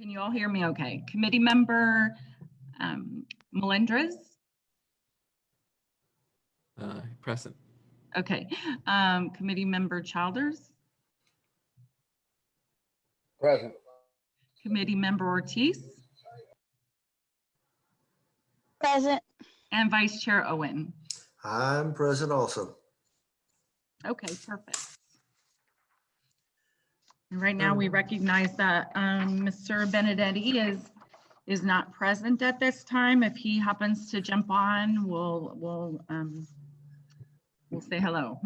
Can you all hear me okay? Committee member Melendres? Present. Okay. Committee member Childers? Present. Committee member Ortiz? Present. And Vice Chair Owen? I'm present also. Okay, perfect. And right now we recognize that Mr. Benedetti is not present at this time. If he happens to jump on, we'll say hello.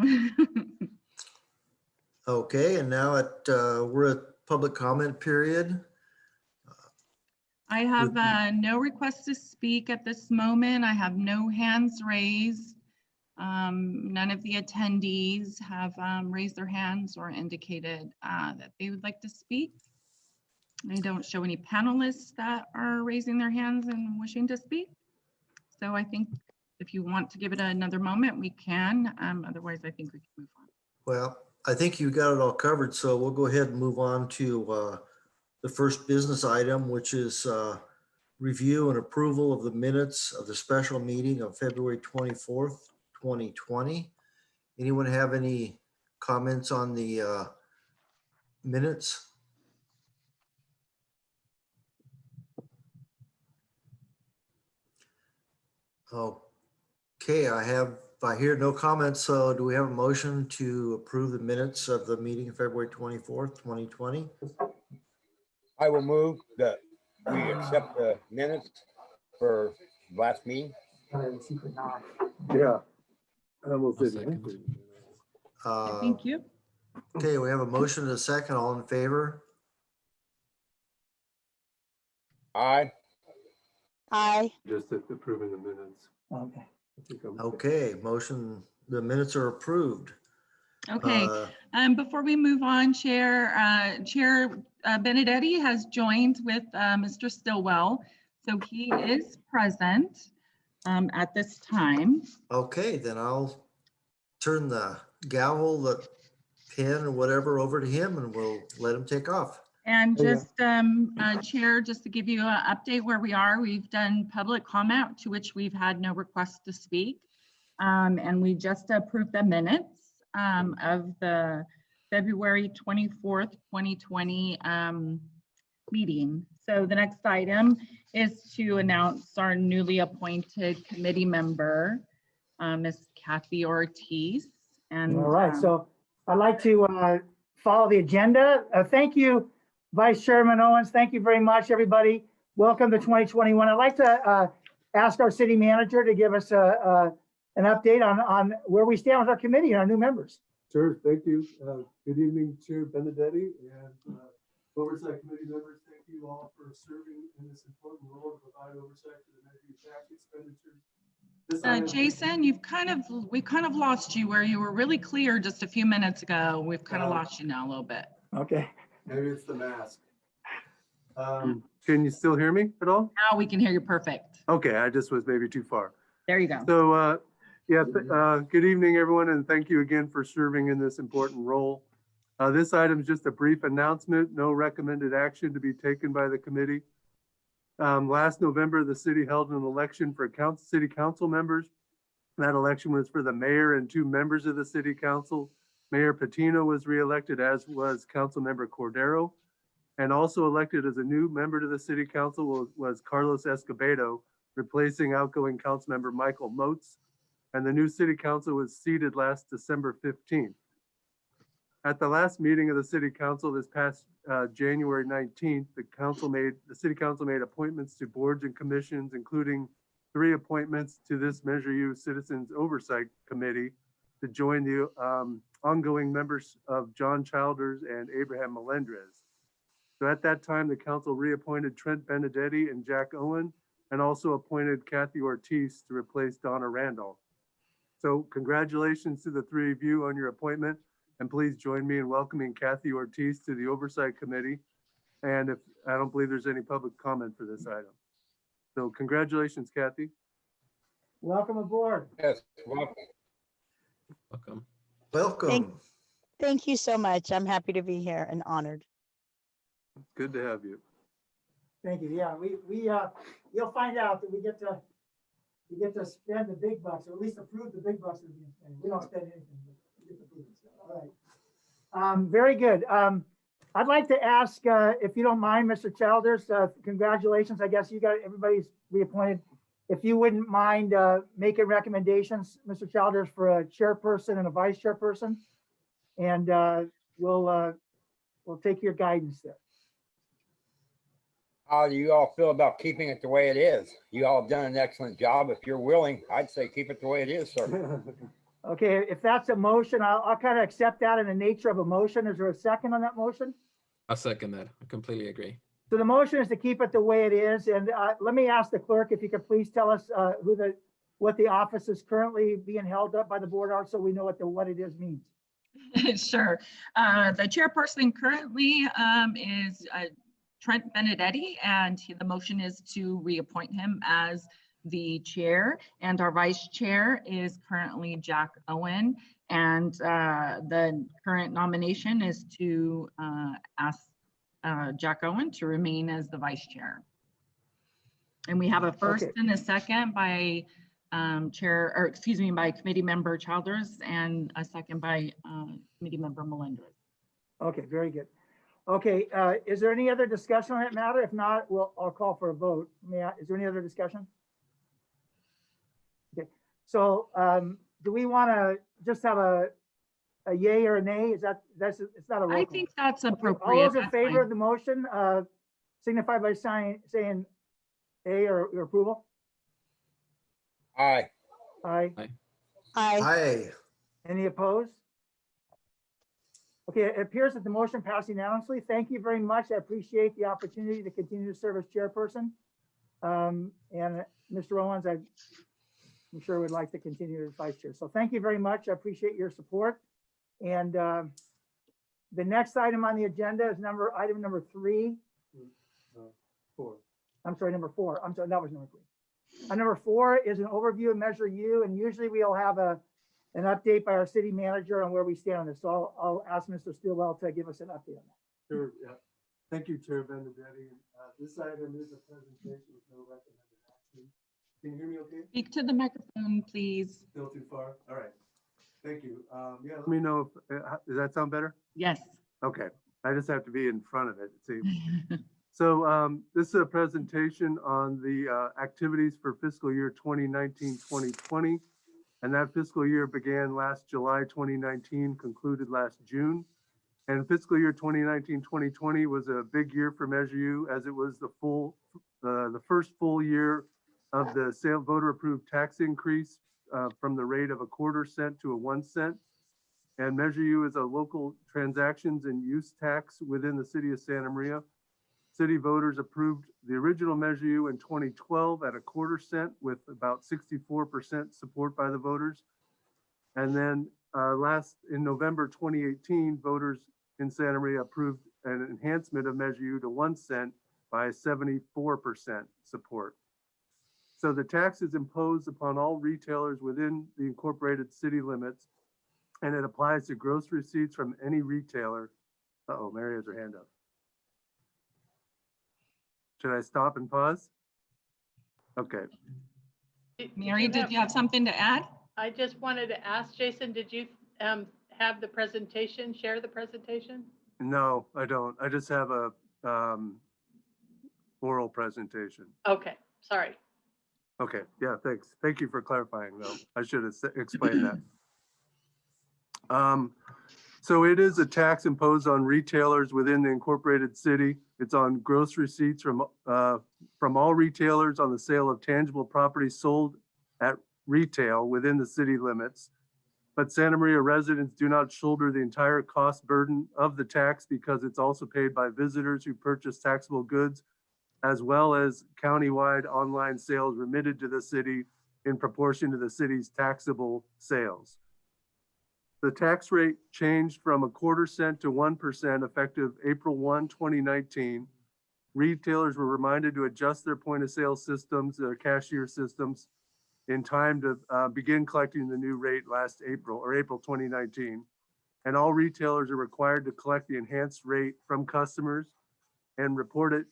Okay, and now we're at public comment period. I have no requests to speak at this moment. I have no hands raised. None of the attendees have raised their hands or indicated that they would like to speak. I don't show any panelists that are raising their hands and wishing to speak. So I think if you want to give it another moment, we can. Otherwise, I think we can move on. Well, I think you got it all covered, so we'll go ahead and move on to the first business item, which is review and approval of the minutes of the special meeting of February 24th, 2020. Anyone have any comments on the minutes? Okay, I hear no comments, so do we have a motion to approve the minutes of the meeting of February 24th, 2020? I will move that we accept the minutes for last meeting. Yeah. I'll second. Thank you. Okay, we have a motion and a second. All in favor? Aye. Aye. Just approving the minutes. Okay. Okay, the minutes are approved. Okay, before we move on, Chair Benedetti has joined with Mr. Stillwell. So he is present at this time. Okay, then I'll turn the gavel, the pen or whatever over to him and we'll let him take off. And just, Chair, just to give you an update where we are, we've done public comment to which we've had no requests to speak. And we just approved the minutes of the February 24th, 2020 meeting. So the next item is to announce our newly appointed committee member, Ms. Kathy Ortiz. And all right, so I'd like to follow the agenda. Thank you, Vice Chairman Owens. Thank you very much, everybody. Welcome to 2021. I'd like to ask our city manager to give us an update on where we stand with our committee and our new members. Sure, thank you. Good evening, Chair Benedetti and Oversight Committee members. Thank you all for serving in this important role to provide oversight to the measure tax expenditures. Jason, we kind of lost you where you were really clear just a few minutes ago. We've kind of lost you now a little bit. Okay. Maybe it's the mask. Can you still hear me at all? Now we can hear you perfect. Okay, I just was maybe too far. There you go. So good evening, everyone, and thank you again for serving in this important role. This item is just a brief announcement, no recommended action to be taken by the committee. Last November, the city held an election for city council members. That election was for the mayor and 2 members of the city council. Mayor Patino was reelected, as was council member Cordero. And also elected as a new member to the city council was Carlos Escobedo, replacing outgoing council member Michael Moats. And the new city council was seated last December 15th. At the last meeting of the city council this past January 19th, the city council made appointments to boards and commissions, including 3 appointments to this Measure U Citizens Oversight Committee to join the ongoing members of John Childers and Abraham Melendres. So at that time, the council reappointed Trent Benedetti and Jack Owen, and also appointed Kathy Ortiz to replace Donna Randolph. So congratulations to the 3 of you on your appointment, and please join me in welcoming Kathy Ortiz to the Oversight Committee. And if I don't believe there's any public comment for this item. So congratulations, Kathy. Welcome aboard. Yes, welcome. Welcome. Welcome. Thank you so much. I'm happy to be here and honored. It's good to have you. Thank you. Yeah, you'll find out that we get to spend the big bucks, or at least approve the big bucks that are being spent. We don't spend anything, but we get to approve it. All right. Very good. I'd like to ask, if you don't mind, Mr. Childers, congratulations. I guess you got, everybody's reappointed. If you wouldn't mind making recommendations, Mr. Childers, for a chairperson and a vice chairperson. And we'll take your guidance there. How do you all feel about keeping it the way it is? You all have done an excellent job. If you're willing, I'd say keep it the way it is, sir. Okay, if that's a motion, I'll kind of accept that in the nature of a motion. Is there a second on that motion? I'll second that. I completely agree. So the motion is to keep it the way it is. And let me ask the clerk if you could please tell us what the office is currently being held up by the board are, so we know what it is means. Sure. The chairperson currently is Trent Benedetti, and the motion is to reappoint him as the chair. And our vice chair is currently Jack Owen. And the current nomination is to ask Jack Owen to remain as the vice chair. And we have a first and a second by by committee member Childers, and a second by committee member Melendez. Okay, very good. Okay, is there any other discussion on that matter? If not, I'll call for a vote. Is there any other discussion? Okay, so do we want to just have a yay or a nay? It's not a roll I call. think that's Okay, appropriate. all those in That's favor fine. of the motion signify by saying A or your approval. Aye. Aye. Aye. Aye. Any opposed? Okay, it appears that the motion passed unanimously. Thank you very much. I appreciate the opportunity to continue to serve as chairperson. And Mr. Owens, I'm sure would like to continue as vice chair. So thank you very much. I appreciate your support. And the next item on the agenda is item number 3. 4. I'm sorry, number 4. I'm sorry, that was number 3. Number 4 is an overview of Measure U, and usually we'll have an update by our city manager on where we stand on this. So I'll ask Mr. Stilwell to give us an update on that. Sure, yeah. Thank you, Chair Benedetti. This item is a presentation with no recommended action. Can you hear me okay? Speak to the microphone, please. Still too far? All right. Thank you. Yeah, let me know if, does that sound better? Yes. Okay, I just have to be in front of it, see. So this is a presentation on the activities for fiscal year 2019-2020. And that fiscal year began last July 2019, concluded last June. And fiscal year 2019-2020 was a big year for Measure U, as it was the first full year of the voter approved tax increase from the rate of 1/4 cent to 1 cent. And Measure U is a local transactions and use tax within the city of Santa Maria. City voters approved the original Measure U in 2012 at 1/4 cent with about 64% support by the voters. And then in November 2018, voters in Santa Maria approved an enhancement of Measure U to 1 cent by 74% support. So the tax is imposed upon all retailers within the incorporated city limits, and it applies to gross receipts from any retailer. Uh-oh, Mary has her hand up. Should I stop and pause? Okay. Mary, did you have something to add? I just wanted to ask, Jason, did you have the presentation, share the presentation? No, I don't. I just have a oral presentation. Okay, sorry. Okay, yeah, thanks. Thank you for clarifying though. I should have explained that. So it is a tax imposed on retailers within the incorporated city. It's on gross receipts from all retailers on the sale of tangible property sold at retail within the city limits. But Santa Maria residents do not shoulder the entire cost burden of the tax because it's also paid by visitors who purchase taxable goods, as well as countywide online sales remitted to the city in proportion to the city's taxable sales. The tax rate changed from 1/4 cent to 1% effective April 1, 2019. Retailers were reminded to adjust their point of sale systems, their cashier systems, in time to begin collecting the new rate last April 2019. And all retailers are required to collect the enhanced rate from customers and report it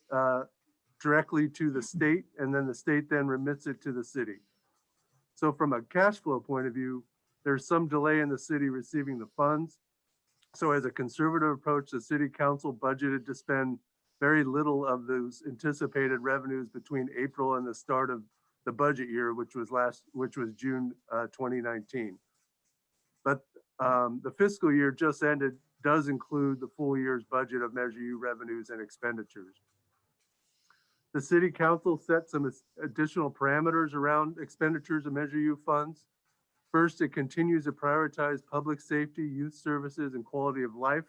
directly to the state, and then the state then remits it to the city. So from a cash flow point of view, there's some delay in the city receiving the funds. So as a conservative approach, the city council budgeted to spend very little of those anticipated revenues between April and the start of the budget year, which was June 2019. But the fiscal year just ended does include the full year's budget of Measure U revenues and expenditures. The city council set some additional parameters around expenditures of Measure U funds. First, it continues to prioritize public safety, youth services, and quality of life.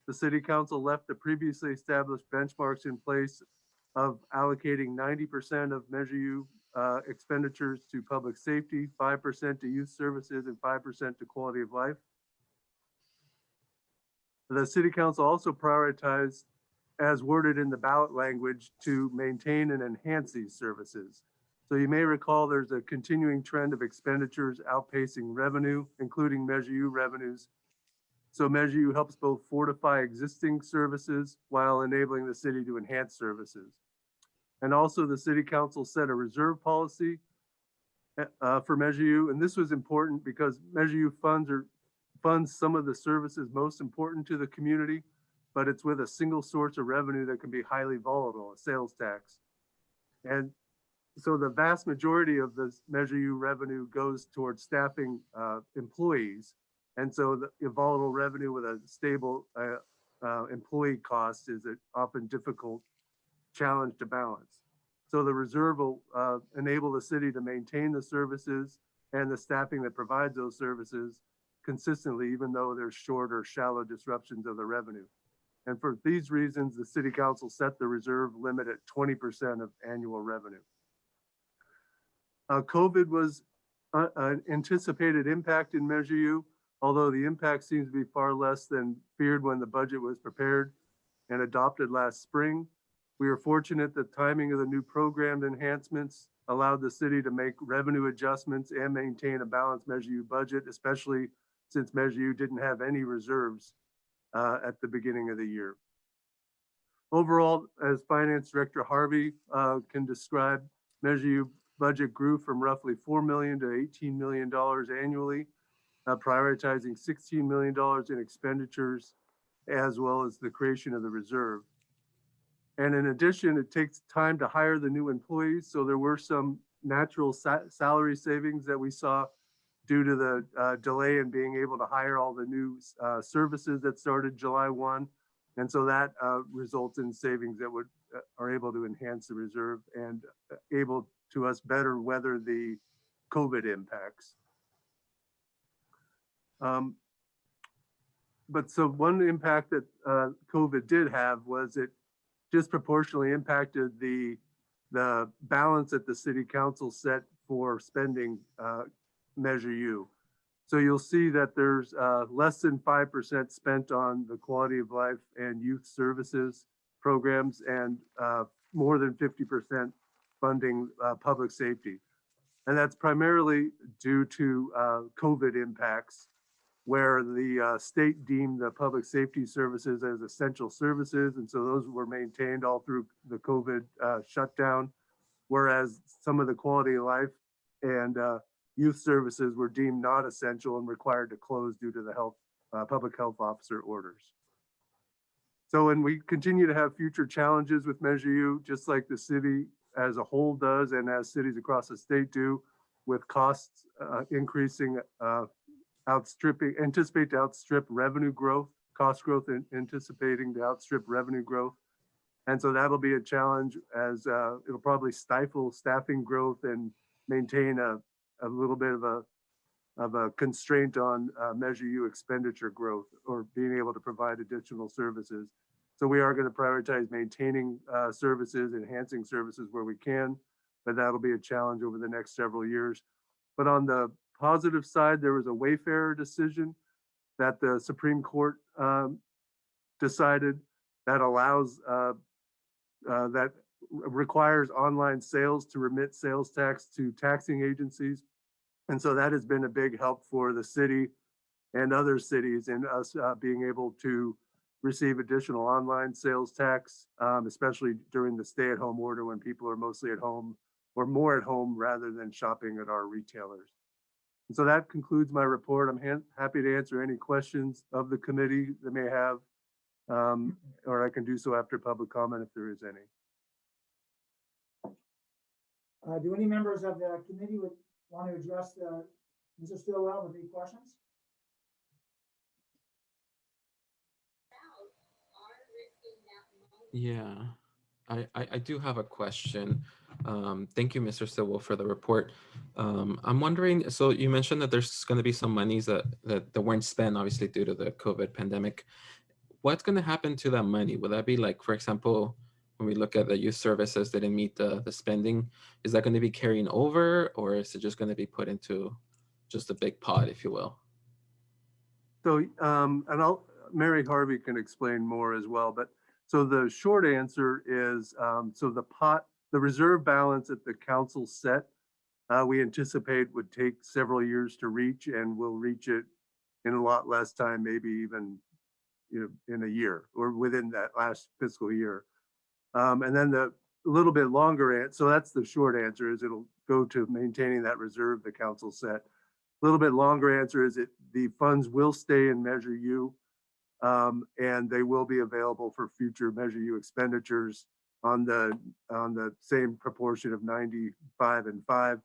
The city council left the previously established benchmarks in place of allocating 90% of Measure U expenditures to public safety, 5% to youth services, and 5% to quality of life. The city council also prioritized, as worded in the ballot language, to maintain and enhance these services. So you may recall there's a continuing trend of expenditures outpacing revenue, including Measure U revenues. So Measure U helps both fortify existing services while enabling the city to enhance services. And also the city council set a reserve policy for Measure U. And this was important because Measure U funds some of the services most important to the community, but it's with a single source of revenue that can be highly volatile, a sales tax. And so the vast majority of this Measure U revenue goes towards staffing employees. And so the volatile revenue with a stable employee cost is an often difficult challenge to balance. So the reserve will enable the city to maintain the services and the staffing that provides those services consistently, even though there's short or shallow disruptions of the revenue. And for these reasons, the city council set the reserve limit at 20% of annual revenue. COVID was an anticipated impact in Measure U, although the impact seems to be far less than feared when the budget was prepared and adopted last spring. We are fortunate that timing of the new program enhancements allowed the city to make revenue adjustments and maintain a balanced Measure U budget, especially since Measure U didn't have any reserves at the beginning of the year. Overall, as Finance Director Harvey can describe, Measure U budget grew from roughly $4 million to $18 million annually, prioritizing $16 million in expenditures, as well as the creation of the reserve. And in addition, it takes time to hire the new employees. So there were some natural salary savings that we saw due to the delay in being able to hire all the new services that started July 1. And so that results in savings that are able to enhance the reserve and able to us better weather the COVID impacts. But so one impact that COVID did have was it disproportionately impacted the balance that the city council set for spending Measure U. So you'll see that there's less than 5% spent on the quality of life and youth services programs, and more than 50% funding public safety. And that's primarily due to COVID impacts, where the state deemed the public safety services as essential services. And so those were maintained all through the COVID shutdown, whereas some of the quality of life and youth services were deemed not essential and required to close due to the public health officer orders. So when we continue to have future challenges with Measure U, just like the city as a whole does, and as cities across the state do, with costs increasing, anticipate to outstrip revenue growth, cost growth anticipating to outstrip revenue growth. And so that'll be a challenge, as it'll probably stifle staffing growth and maintain a little bit of a constraint on Measure U expenditure growth, or being able to provide additional services. So we are going to prioritize maintaining services, enhancing services where we can, but that'll be a challenge over the next several years. But on the positive side, there was a Wayfarer decision that the Supreme Court decided that allows, that requires online sales to remit sales tax to taxing agencies. And so that has been a big help for the city and other cities in us being able to receive additional online sales tax, especially during the stay-at-home order when people are mostly at home or more at home rather than shopping at our retailers. And so that concludes my report. I'm happy to answer any questions of the committee that may have, or I can do so after public comment if there is any. Do any members of the committee would want to address Mr. Stillwell with any questions? Yeah, I do have a question. Thank you, Mr. Stillwell, for the report. I'm wondering, so you mentioned that there's going to be some monies that weren't spent, obviously, due to the COVID pandemic. What's going to happen to that money? Will that be like, for example, when we look at the youth services that didn't meet the spending, is that going to be carrying over, or is it just going to be put into just a big pot, if you will? So, and Mary Harvey can explain more as well, but so the short answer is, so the reserve balance that the council set, we anticipate would take several years to reach, and we'll reach it in a lot less time, maybe even, in a year or within that last fiscal year. And then the little bit longer answer, so that's the short answer, is it'll go to maintaining that reserve the council set. A little bit longer answer is the funds will stay in Measure U. And they will be available for future Measure U expenditures on the same proportion of 95 and 5.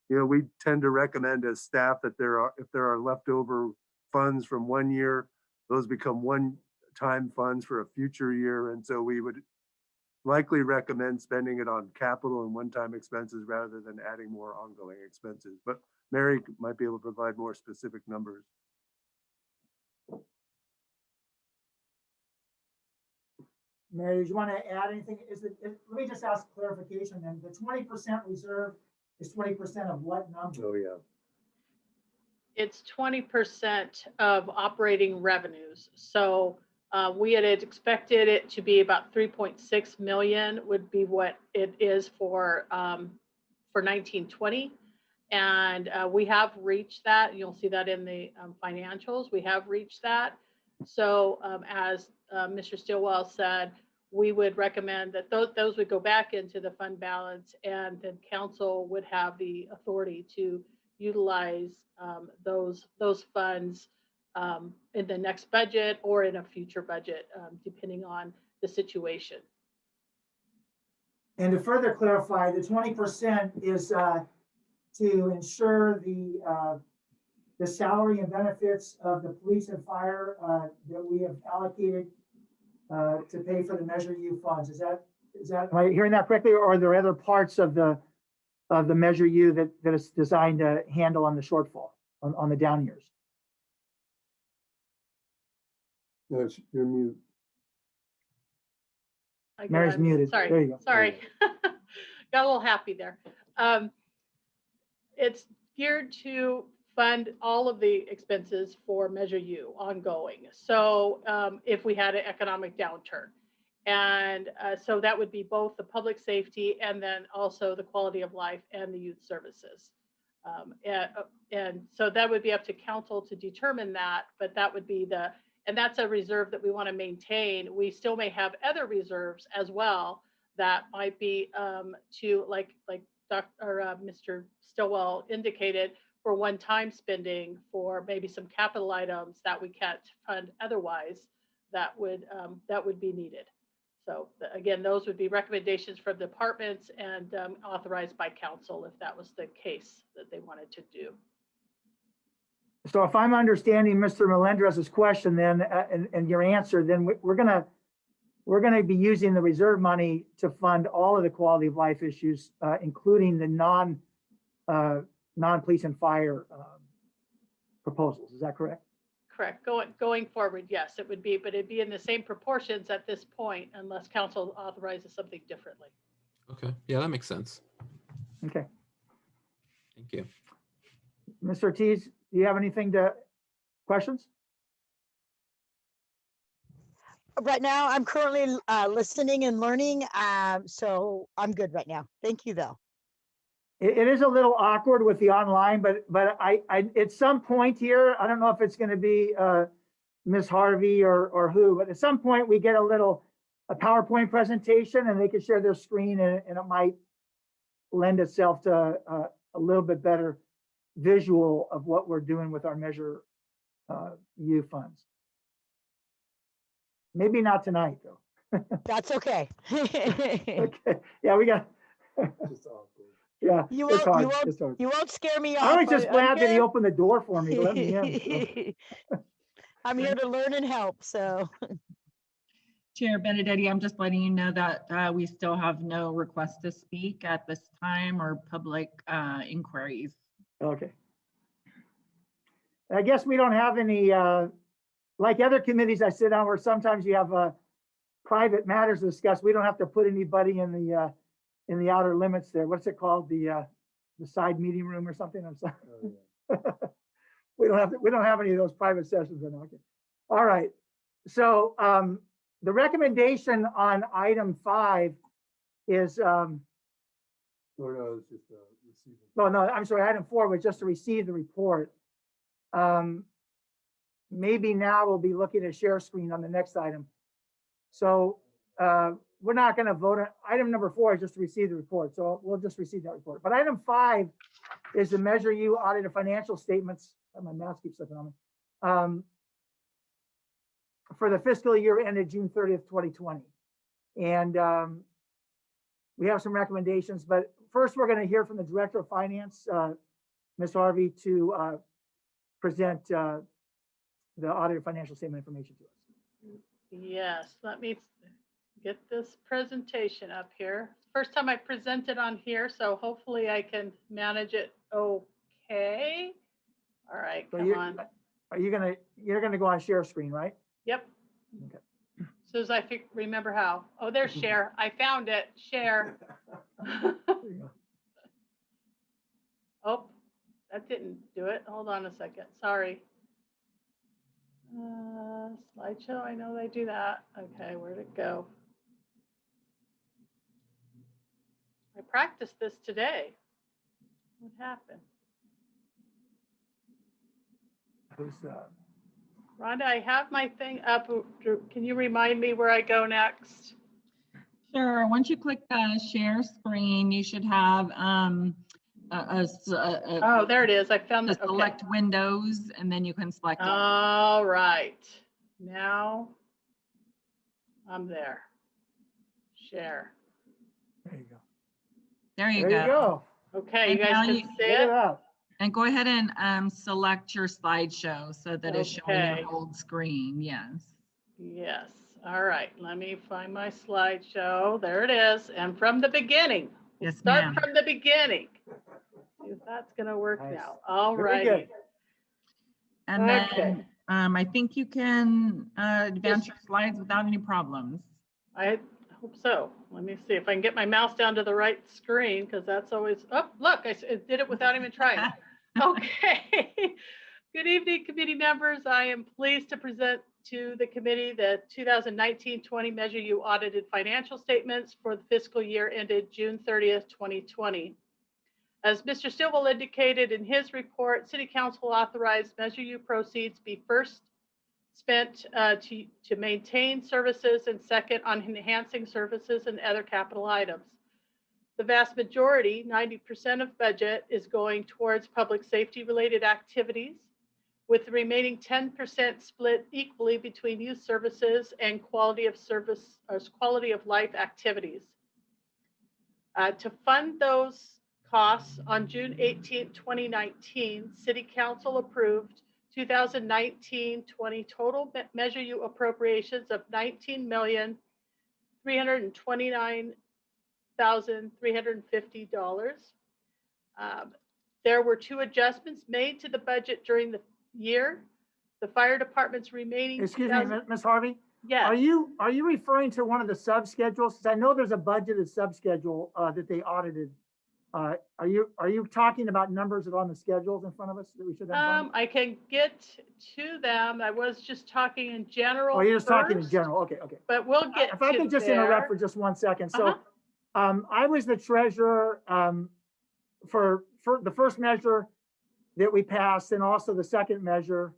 We tend to recommend as staff that if there are leftover funds from one year, those become one-time funds for a future year. And so we would likely recommend spending it on capital and one-time expenses rather than adding more ongoing expenses. But Mary might be able to provide more specific numbers. Mary, do you want to add anything? Let me just ask clarification then. The 20% reserve is 20% of what number? Oh, yeah. It's 20% of operating revenues. So we had expected it to be about 3.6 million would be what it is for 1920. And we have reached that. You'll see that in the financials. We have reached that. So as Mr. Stillwell said, we would recommend that those would go back into the fund balance, and then council would have the authority to utilize those funds in the next budget or in a future budget, depending on the situation. And to further clarify, the 20% is to ensure the salary and benefits of the police and fire that we have allocated to pay for the Measure U funds. Is that, am I hearing that correctly? Or are there other parts of the Measure U that is designed to handle on the shortfall, on the down years? No, you're mute. Mary's muted. Sorry. There you go. Sorry. Got a little happy there. It's geared to fund all of the expenses for Measure U ongoing. So if we had an economic downturn. And so that would be both the public safety and then also the quality of life and the youth services. And so that would be up to council to determine that, but that would be and that's a reserve that we want to maintain. We still may have other reserves as well that might be to like Mr. Stillwell indicated, for one-time spending for maybe some capital items that we can't fund otherwise that would be needed. So again, those would be recommendations from departments and authorized by council if that was the case that they wanted to do. So if I'm understanding Mr. Melendez's question then, and your answer, then we're gonna be using the reserve money to fund all of the quality of life issues, including the non-police and fire proposals. Is that correct? Correct. Going forward, yes, it would be, but it'd be in the same proportions at this point unless council authorizes something differently. Okay, yeah, that makes sense. Okay. Thank you. Mr. Ortiz, do you have questions? Right now, I'm currently listening and learning, so I'm good right now. Thank you, though. It is a little awkward with the online, but I at some point here, I don't know if it's going to be Ms. Harvey or who, but at some point we get a PowerPoint presentation and they can share their screen and it might lend itself to a little bit better visual of what we're doing with our Measure U funds. Maybe not tonight, though. That's okay. Okay, yeah, we got. Yeah, You it's won't, hard. you won't, It's hard. you won't scare me off. I was just I'm glad that he here. opened the door for me to let me in. So. I'm here to learn and help, so. Chair Benedetti, I'm just letting you know that we still have no request to speak at this time or public inquiries. Okay. I guess we don't have any, like other committees I sit on where sometimes you have private matters to discuss. We don't have to put anybody in the outer limits there. What's it called? The side meeting room or something? I'm sorry. Oh, yeah. we don't have any of those private sessions. Okay. All right. So the recommendation on item 5 is no, I'm sorry, item 4 was just to receive the report. Maybe now we'll be looking at share screen on the next item. So we're not going to vote on item number 4 is just to receive the report. So we'll just receive that report. But item 5 is the Measure U audited financial statements. My mouse keeps slipping on me. For the fiscal year ended June 30th, 2020. And we have some recommendations, but first we're going to hear from the Director of Finance, Ms. Harvey, to present the audited financial statement information to us. Yes, let me get this presentation up here. First time I presented on here, so hopefully I can manage it okay. All right, So come on. You're gonna go on share screen, right? Yep. Okay. As soon as I remember how. Oh, there's share. I found it. Share. There you go. Oh, that didn't do it. Hold on a second. Sorry. Slideshow. I know they do that. Okay, where'd it go? I practiced this today. What happened? Rhonda, I have my thing up. Can you remind me where I go next? Sure. Once you click share screen, you should have Oh, there it is. I found the select windows, and then you can select all. All right. Now I'm there. Share. There you go. There you There you go. go. Okay, And you guys now can you- see Look at it? that. And go ahead and select your slideshow so that it's showing Okay. your old screen. Yes. Yes. All right. Let me find my slideshow. There it is. And from the beginning. Yes, Start ma'am. from the beginning. See if that's going to work Nice. now. All Very righty. good. And Okay. then I think you can advance your slides without any problems. I hope so. Let me see if I can get my mouse down to the right screen, because that's always, oh, look, I did it without even trying. Okay. Good evening, committee members. I am pleased to present to the committee the 2019-20 Measure U audited financial statements for the fiscal year ended June 30th, 2020. As Mr. Stilwell indicated in his report, City Council authorized Measure U proceeds be first spent to maintain services and second on enhancing services and other capital items. The vast majority, 90% of budget, is going towards public safety related activities, with the remaining 10% split equally between youth services and quality of service or quality of life activities. To fund those costs, on June 18, 2019, City Council approved 2019-20 total Measure U appropriations of $19,329,350. There were 2 adjustments made to the budget during the year. The fire department's remaining. Excuse me, Ms. Harvey. Yes. Are you referring to one of the subschedules? Because I know there's a budgeted subschedule that they audited. Are you talking about numbers that are on the schedules in front of us that we should have? I can get to them. I was just talking in general. Oh, you're just talking in first, general. Okay. But we'll get If I could just interrupt for just 1 second. So I was the treasurer for the first measure that we passed and also the second measure.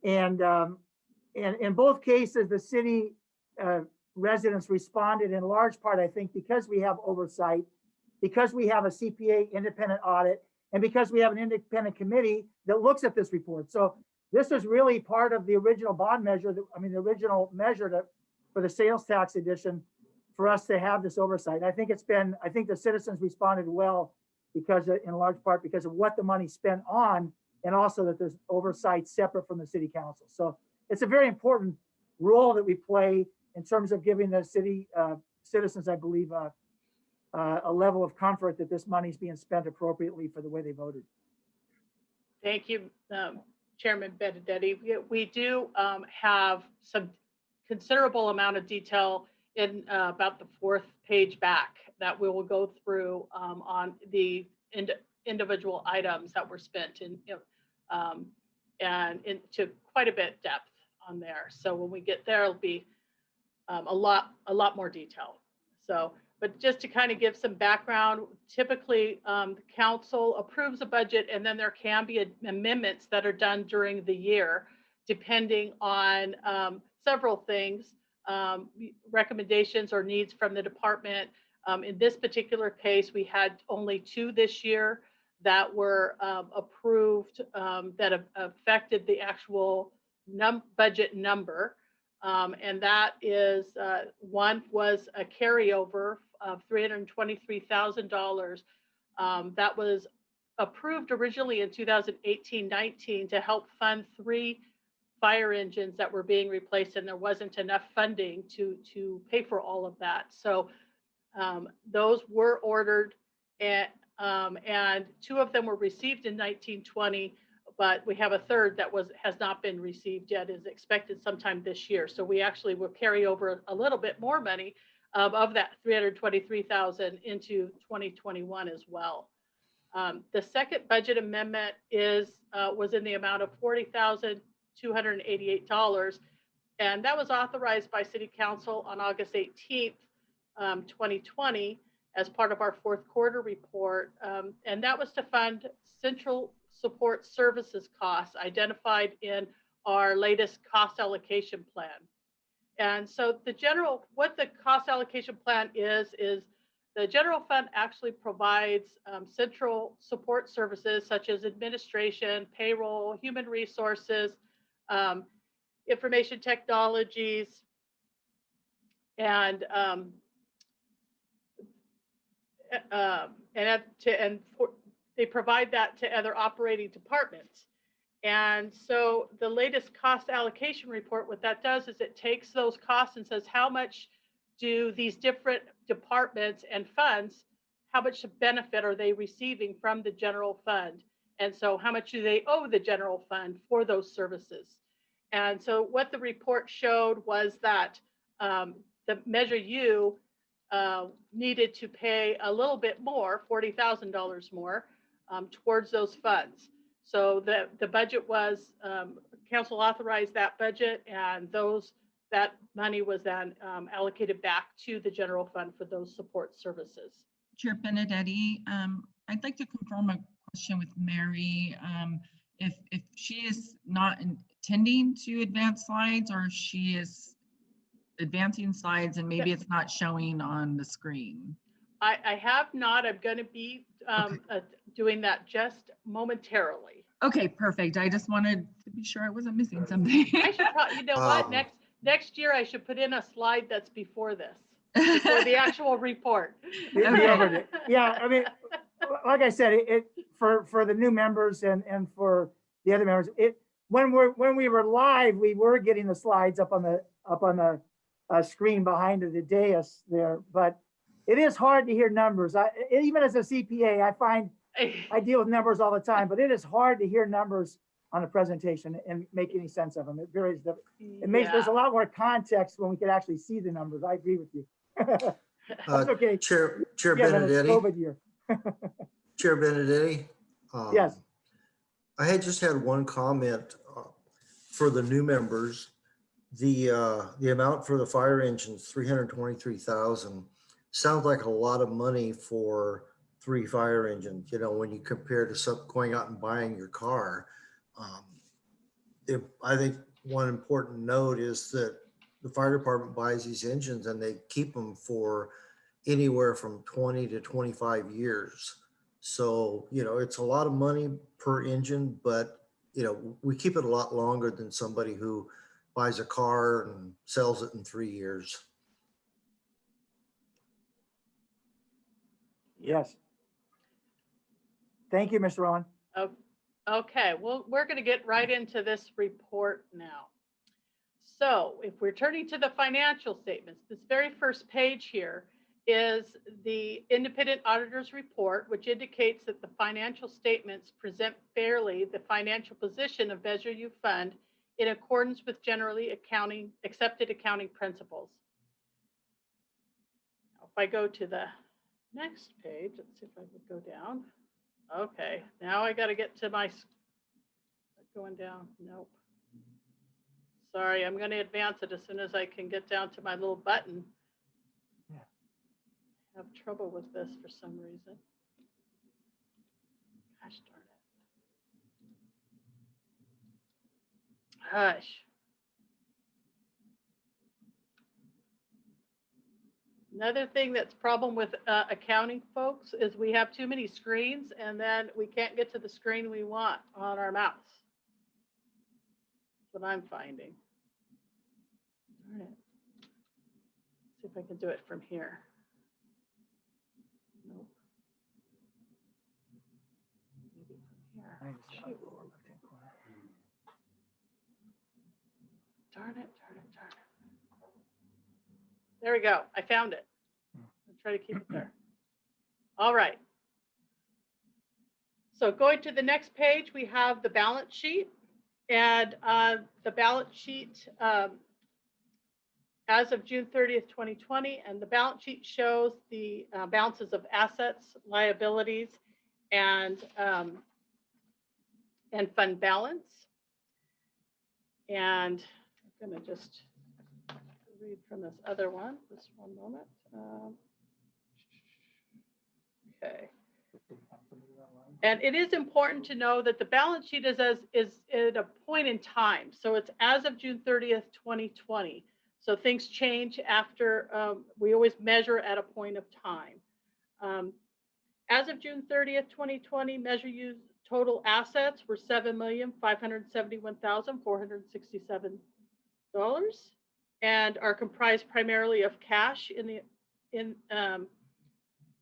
And And in both cases, the city residents responded in large part, I think, because we have oversight, because we have a CPA independent audit, and because we have an independent committee that looks at this report. So this is really part of the original bond measure, the original measure for the sales tax edition for us to have this oversight. I think the citizens responded well because in large part because of what the money spent on, and also that there's oversight separate from the city council. So it's a very important role that we play in terms of giving the city citizens, I believe, a level of comfort that this money is being spent appropriately for the way they voted. Thank you, Chairman Benedetti. We do have some considerable amount of detail in about the 4th page back that we will go through on the individual items that were spent and into quite a bit depth on there. So when we get there, it'll be a lot more detail. So, but just to kind of give some background, typically the council approves a budget and then there can be amendments that are done during the year, depending on several things, recommendations or needs from the department. In this particular case, we had only 2 this year that were approved that affected the actual budget number. And that is, one was a carryover of $323,000 that was approved originally in 2018-19 to help fund 3 fire engines that were being replaced, and there wasn't enough funding to pay for all of that. So those were ordered, and 2 of them were received in 1920. But we have a 3rd that has not been received yet, is expected sometime this year. So we actually will carry over a little bit more money of that $323,000 into 2021 as well. The second budget amendment was in the amount of $40,288, and that was authorized by City Council on August 18th, 2020, as part of our 4th quarter report, and that was to fund central support services costs identified in our latest cost allocation plan. And so what the cost allocation plan is the general fund actually provides central support services such as administration, payroll, human resources, information technologies, and they provide that to other operating departments. And so the latest cost allocation report, what that does is it takes those costs and says, how much do these different departments and funds, how much benefit are they receiving from the general fund? And so how much do they owe the general fund for those services? And so what the report showed was that the Measure U needed to pay a little bit more, $40,000 more, towards those funds. So the budget was, council authorized that budget, and that money was then allocated back to the general fund for those support services. Chair Benedetti, I'd like to confirm a question with Mary. If she is not intending to advance slides, or she is advancing slides and maybe it's not showing on the screen. I have not. I'm going to be doing that just momentarily. Okay, perfect. I just wanted to be sure I wasn't missing something. I should probably, you know what, next year I should put in a slide that's before this, before the actual report. Okay. Yeah, I mean, like I said, for the new members and for the other members, when we were live, we were getting the slides up on the screen behind the dais there, but it is hard to hear numbers. Even as a CPA, I find I deal with numbers all the time, but it is hard to hear numbers on a presentation and make any sense of them. It varies. There's a lot more context when we can actually see the numbers. I agree with you. That's okay. Chair Benedetti. COVID year. Chair Benedetti. Yes. I had just had one comment for the new members. The amount for the fire engines, $323,000, sounds like a lot of money for 3 fire engines. You know, when you compare to going out and buying your car, I think one important note is that the fire department buys these engines and they keep them for anywhere from 20 to 25 years. So, it's a lot of money per engine, but, we keep it a lot longer than somebody who buys a car and sells it in 3 years. Yes. Thank you, Mr. Rowan. Okay, well, we're going to get right into this report now. So if we're turning to the financial statements, this very first page here is the independent auditor's report, which indicates that the financial statements present fairly the financial position of Measure U Fund in accordance with generally accepted accounting principles. Now, if I go to the next page, let's see if I can go down. Okay, now I got to get to my going down. Nope. Sorry, I'm going to advance it as soon as I can get down to my little button. Yeah. I have trouble with this for some reason. Gosh darn it. Hush. Another thing that's problem with accounting folks is we have too many screens and then we can't get to the screen we want on our mouse. That's what I'm finding. Darn it. See if I can do it from here. Nope. Maybe from here. Shoot. Darn it, darn it, darn it. There we go. I found it. I'll try to keep it there. All right. So going to the next page, we have the balance sheet. And the balance sheet as of June 30th, 2020, and the balance sheet shows the balances of assets, liabilities, and fund balance. And I'm going to just read from this other one, just one moment. Okay. And it is important to know that the balance sheet is at a point in time. So it's as of June 30th, 2020. So things change after, we always measure at a point of time. As of June 30th, 2020, Measure U's total assets were $7,571,467 and are comprised primarily of cash in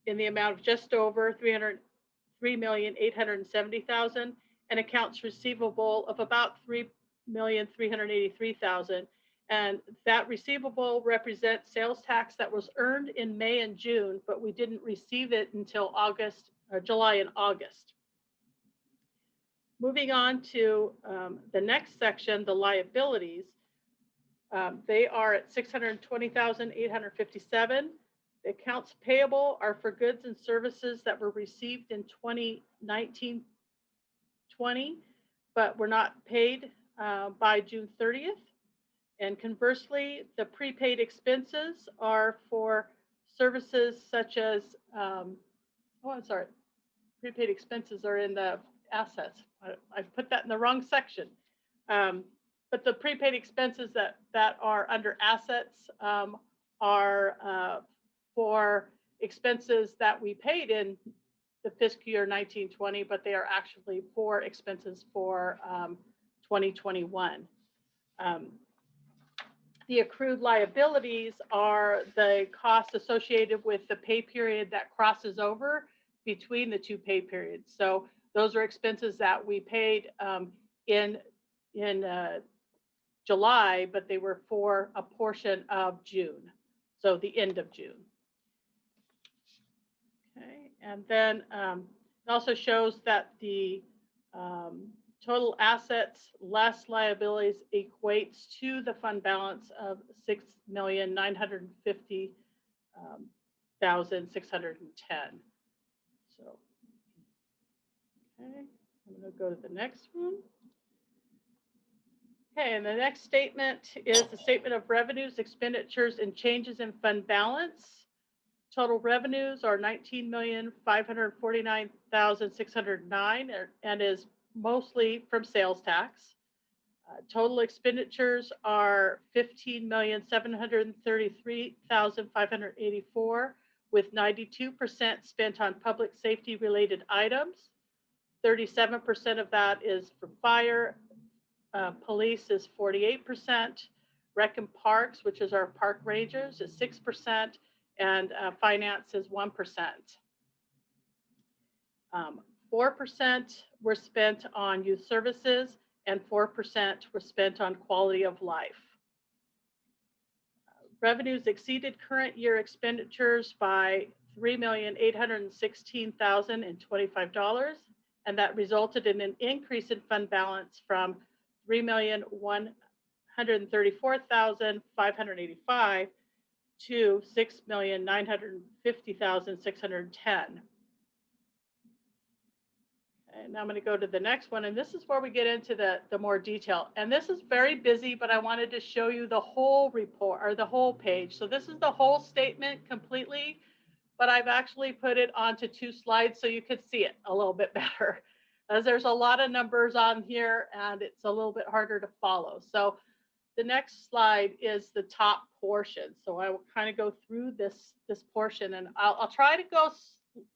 the amount of just over $3,870,000 and accounts receivable of about $3,383,000. And that receivable represents sales tax that was earned in May and June, but we didn't receive it until July and August. Moving on to the next section, the liabilities. They are at $620,857. The accounts payable are for goods and services that were received in 2019-20, but were not paid by June 30th. And conversely, the prepaid expenses are for services such as, prepaid expenses are in the assets. I've put that in the wrong section. But the prepaid expenses that are under assets are for expenses that we paid in the fiscal year 1920, but they are actually for expenses for 2021. The accrued liabilities are the costs associated with the pay period that crosses over between the two pay periods. So those are expenses that we paid in July, but they were for a portion of June, so the end of June. Okay, and then it also shows that the total assets less liabilities equates to the fund balance of $6,950,610. So, okay, I'm going to go to the next one. Okay, and the next statement is the statement of revenues, expenditures, and changes in fund balance. Total revenues are $19,549,609 and is mostly from sales tax. Total expenditures are $15,733,584, with 92% spent on public safety related items. 37% of that is from fire. Police is 48%. Rec and Parks, which is our park rangers, is 6%, and finance is 1%. 4% were spent on youth services, and 4% were spent on quality of life. Revenues exceeded current year expenditures by $3,816,025, and that resulted in an increase in fund balance from $3,134,585 to $6,950,610. And now I'm going to go to the next one, and this is where we get into the more detail. And this is very busy, but I wanted to show you the whole report, or the whole page. So this is the whole statement completely, but I've actually put it onto 2 slides so you could see it a little bit better, as there's a lot of numbers on here and it's a little bit harder to follow. So the next slide is the top portion. So I will kind of go through this portion, and I'll try to go,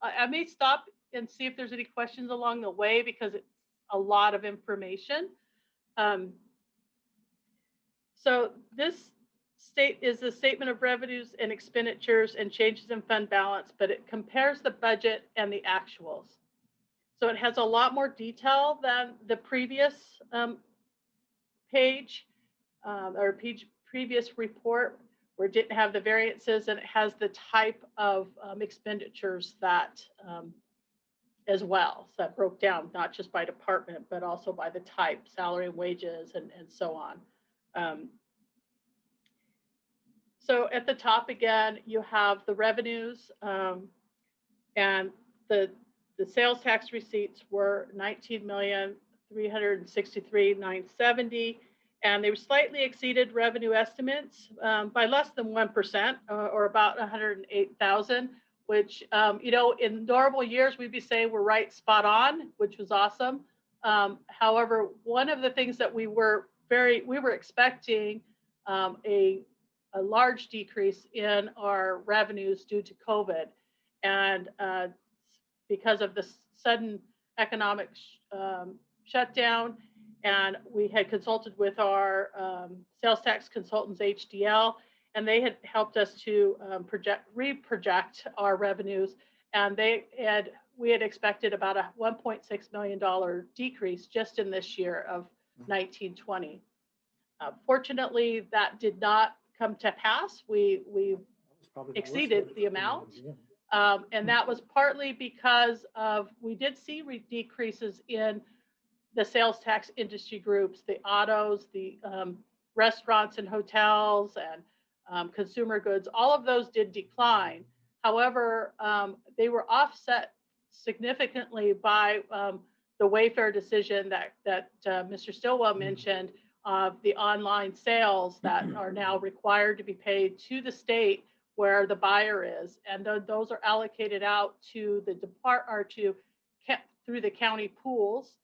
I may stop and see if there's any questions along the way, because it's a lot of information. So this is the statement of revenues and expenditures and changes in fund balance, but it compares the budget and the actuals. So it has a lot more detail than the previous page or previous report, where it didn't have the variances, and it has the type of expenditures that as well. So that broke down not just by department, but also by the type, salary and wages, and so on. So at the top again, you have the revenues, and the sales tax receipts were $19,363,970, and they were slightly exceeded revenue estimates by less than 1%, or about 108,000. Which, you know, in normal years, we'd be saying we're right spot on, which was awesome. However, one of the things that we were expecting a large decrease in our revenues due to COVID. And because of the sudden economic shutdown, and we had consulted with our sales tax consultants, HDL, and they had helped us to reproject our revenues, and we had expected about a $1.6 million decrease just in this year of 1920. Fortunately, that did not come to pass. We exceeded the amount, and that was partly because of we did see decreases in the sales tax industry groups, the autos, the restaurants and hotels, and consumer goods. All of those did decline. However, they were offset significantly by the Wayfair decision that Mr. Stillwell mentioned, of the online sales that are now required to be paid to the state where the buyer is, and those are allocated out to the through the county pools,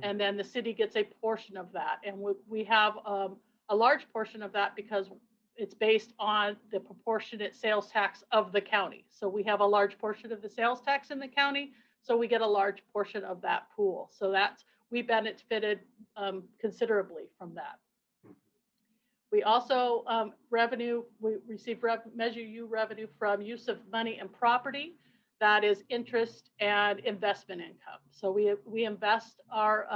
and then the city gets a portion of that, and we have a large portion of that because it's based on the proportionate sales tax of the county. So we have a large portion of the sales tax in the county, so we get a large portion of that pool. So we benefited considerably from that. We also we received Measure U revenue from use of money and property. That is interest and investment income. So we invest our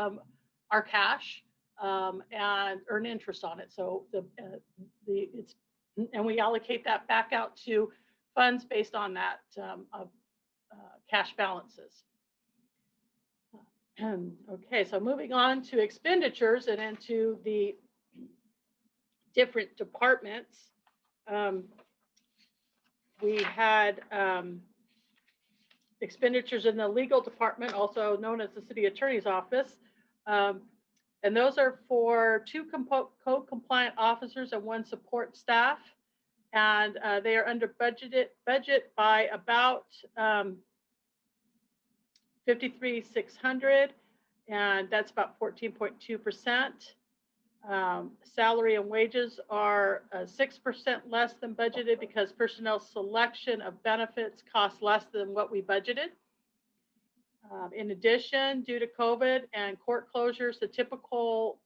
cash and earn interest on it. So and we allocate that back out to funds based on that cash balances. Okay, so moving on to expenditures and into the different departments. We had expenditures in the legal department, also known as the city attorney's office. And those are for 2 code compliant officers and 1 support staff. And they are under budget by about $53,600, and that's about 14.2%. Salary and wages are 6% less than budgeted because personnel selection of benefits costs less than what we budgeted. In addition, due to COVID and court closures, the typical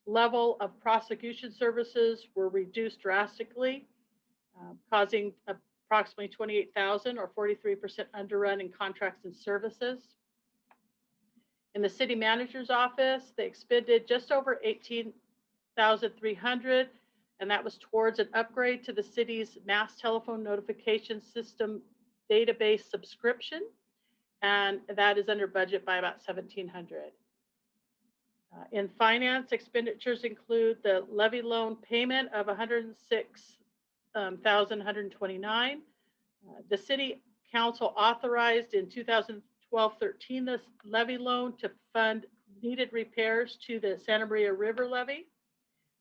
level of prosecution services were reduced drastically, causing approximately 28,000 or 43% underrun in contracts and services. In the city manager's office, they expended just over 18,300, and that was towards an upgrade to the city's mass telephone notification system database subscription, and that is under budget by about 1,700. In finance, expenditures include the levy loan payment of 106,129. The city council authorized in 2012-13 this levy loan to fund needed repairs to the Santa Maria River levee.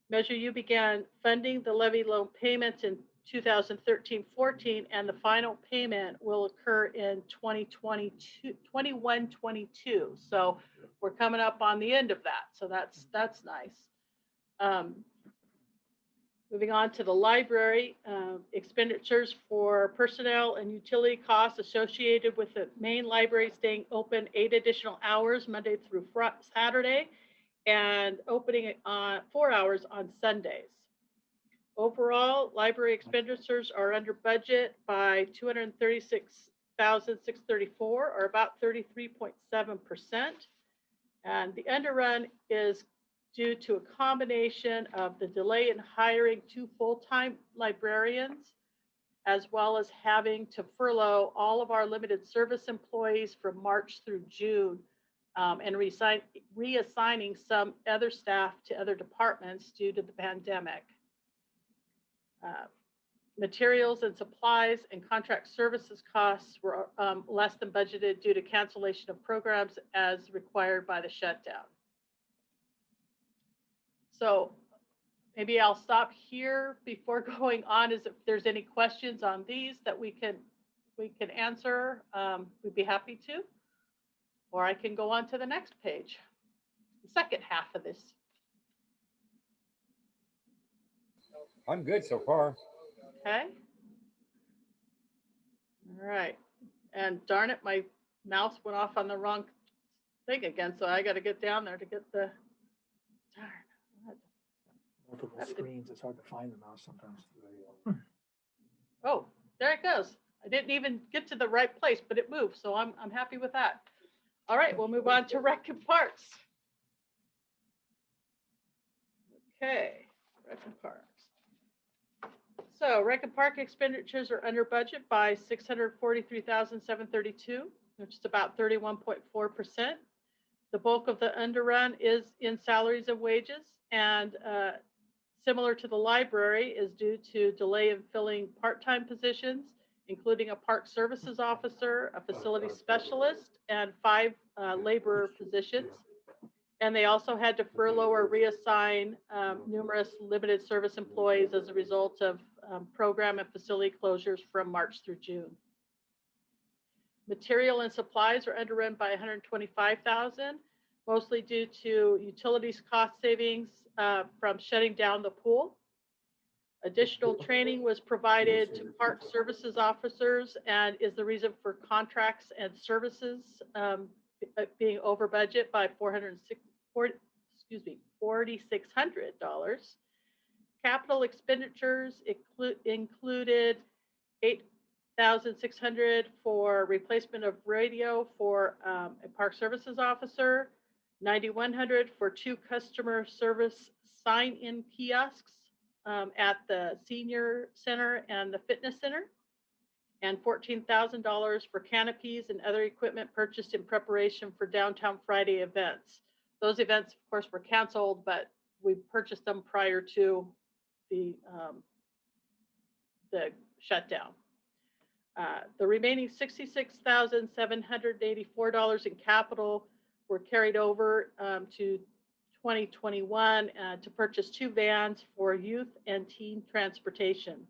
Measure U began funding the levy loan payments in 2013-14, and the final payment will occur in 21-22. So we're coming up on the end of that. So that's nice. Moving on to the library, expenditures for personnel and utility costs associated with the main library staying open 8 additional hours Monday through Saturday, and opening 4 hours on Sundays. Overall, library expenditures are under budget by 236,634, or about 33.7%. And the underrun is due to a combination of the delay in hiring 2 full-time librarians, as well as having to furlough all of our limited service employees from March through June, and reassigning some other staff to other departments due to the pandemic. Materials and supplies and contract services costs were less than budgeted due to cancellation of programs as required by the shutdown. So maybe I'll stop here before going on, as if there's any questions on these that we can answer, we'd be happy to. Or I can go on to the next page, the second half of this. I'm good so far. Okay. All right. And darn it, my mouse went off on the wrong thing again, so I got to get down there to get the, darn. Multiple screens, it's hard to find the mouse sometimes. Oh, there it goes. I didn't even get to the right place, but it moved, so I'm happy with that. All right, we'll move on to Rec and Parks. Okay, Rec and Parks. So Rec and Park expenditures are under budget by 643,732, which is about 31.4%. The bulk of the underrun is in salaries and wages, and similar to the library, is due to delay in filling part-time positions, including a park services officer, a facility specialist, and 5 labor positions. And they also had to furlough or reassign numerous limited service employees as a result of program and facility closures from March through June. Material and supplies are underrun by 125,000, mostly due to utilities cost savings from shutting down the pool. Additional training was provided to park services officers and is the reason for contracts and services being over budget by $4,600. Capital expenditures included $8,600 for replacement of radio for a park services officer, $9,100 for 2 customer service sign-in kiosks at the senior center and the fitness center, and $14,000 for canopies and other equipment purchased in preparation for Downtown Friday events. Those events, of course, were canceled, but we purchased them prior to the shutdown. The remaining $66,784 in capital were carried over to 2021 to purchase 2 vans for youth and teen transportation.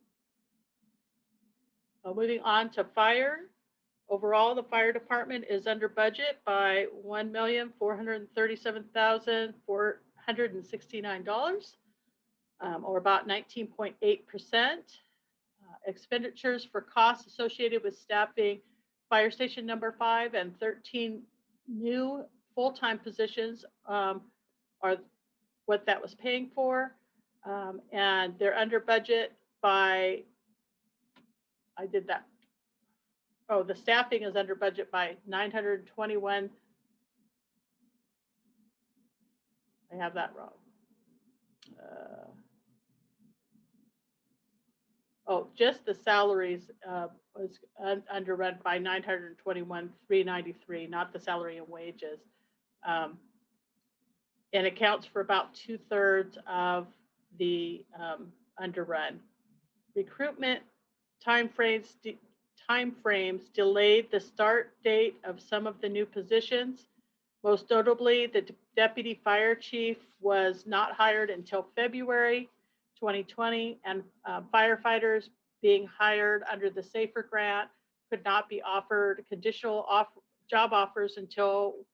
Moving on to fire. Overall, the fire department is under budget by $1,437,400. $169, or about 19.8%. Expenditures for costs associated with staffing Fire Station number 5 and 13 new full-time positions are what that was paying for. And they're under budget by, I did that. Oh, the staffing is under budget by 921. I have that wrong. Just the salaries was underrun by 921,393, not the salary and wages. And accounts for about 2/3 of the underrun. Recruitment timeframes delayed the start date of some of the new positions. Most notably, the deputy fire chief was not hired until February 2020, and firefighters being hired under the SAFER grant could not be offered conditional job offers until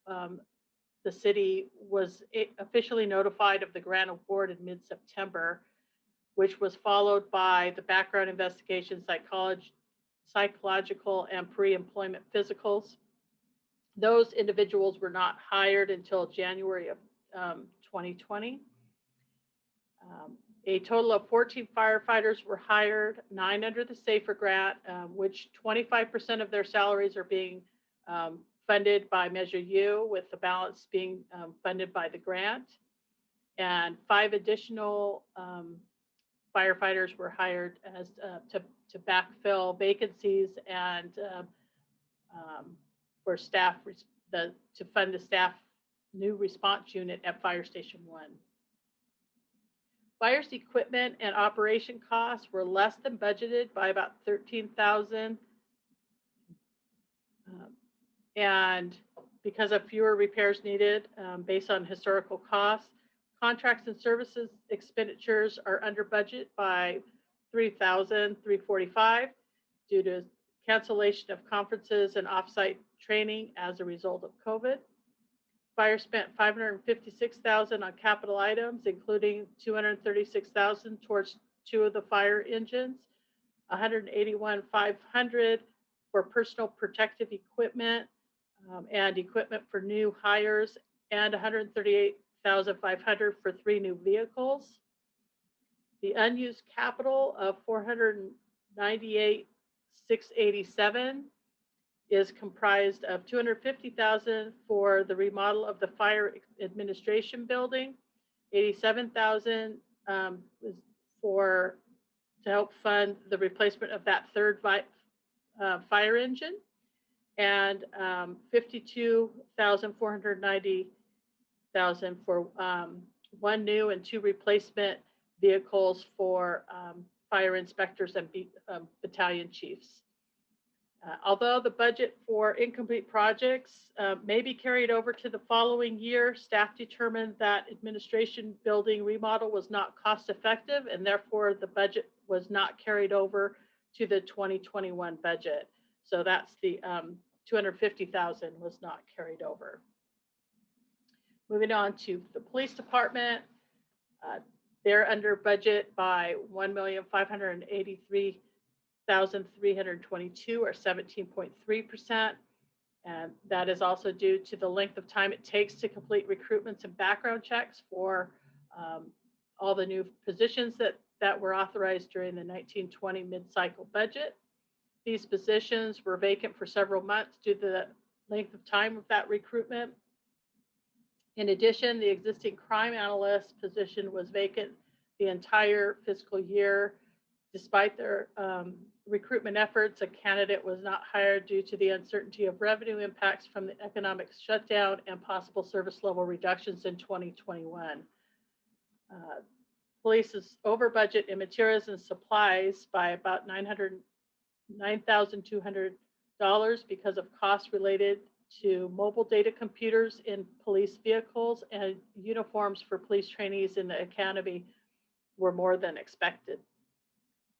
the city was officially notified of the grant award in mid-September, which was followed by the background investigation, psychological and pre-employment physicals. Those individuals were not hired until January of 2020. A total of 14 firefighters were hired, 9 under the SAFER grant, which 25% of their salaries are being funded by Measure U, with the balance being funded by the grant. And 5 additional firefighters were hired as to backfill vacancies and for staff to fund the staff new response unit at Fire Station 1. Fire's equipment and operation costs were less than budgeted by about $13,000. And because of fewer repairs needed based on historical costs, contracts and services expenditures are under budget by $3,345 due to cancellation of conferences and offsite training as a result of COVID. Fire spent $556,000 on capital items, including $236,000 towards 2 of the fire engines, $181,500 for personal protective equipment and equipment for new hires, and $138,500 for 3 new vehicles. The unused capital of $498,687 is comprised of $250,000 for the remodel of the fire administration building, $87,000 to help fund the replacement of that 3rd fire engine, and $52,490 for 1 new and 2 replacement vehicles for fire inspectors and battalion chiefs. Although the budget for incomplete projects may be carried over to the following year, staff determined that administration building remodel was not cost effective, and therefore the budget was not carried over to the 2021 budget. So that's the $250,000 was not carried over. Moving on to the police department, they're under budget by $1,583,322, or 17.3%. And that is also due to the length of time it takes to complete recruitments and background checks for all the new positions that were authorized during the 1920 mid-cycle budget. These positions were vacant for several months due to the length of time of that recruitment. In addition, the existing crime analyst position was vacant the entire fiscal year. Despite their recruitment efforts, a candidate was not hired due to the uncertainty of revenue impacts from the economic shutdown and possible service level reductions in 2021. Police is over budget in materials and supplies by about $9,200 because of costs related to mobile data computers in police vehicles, and uniforms for police trainees in the academy were more than expected.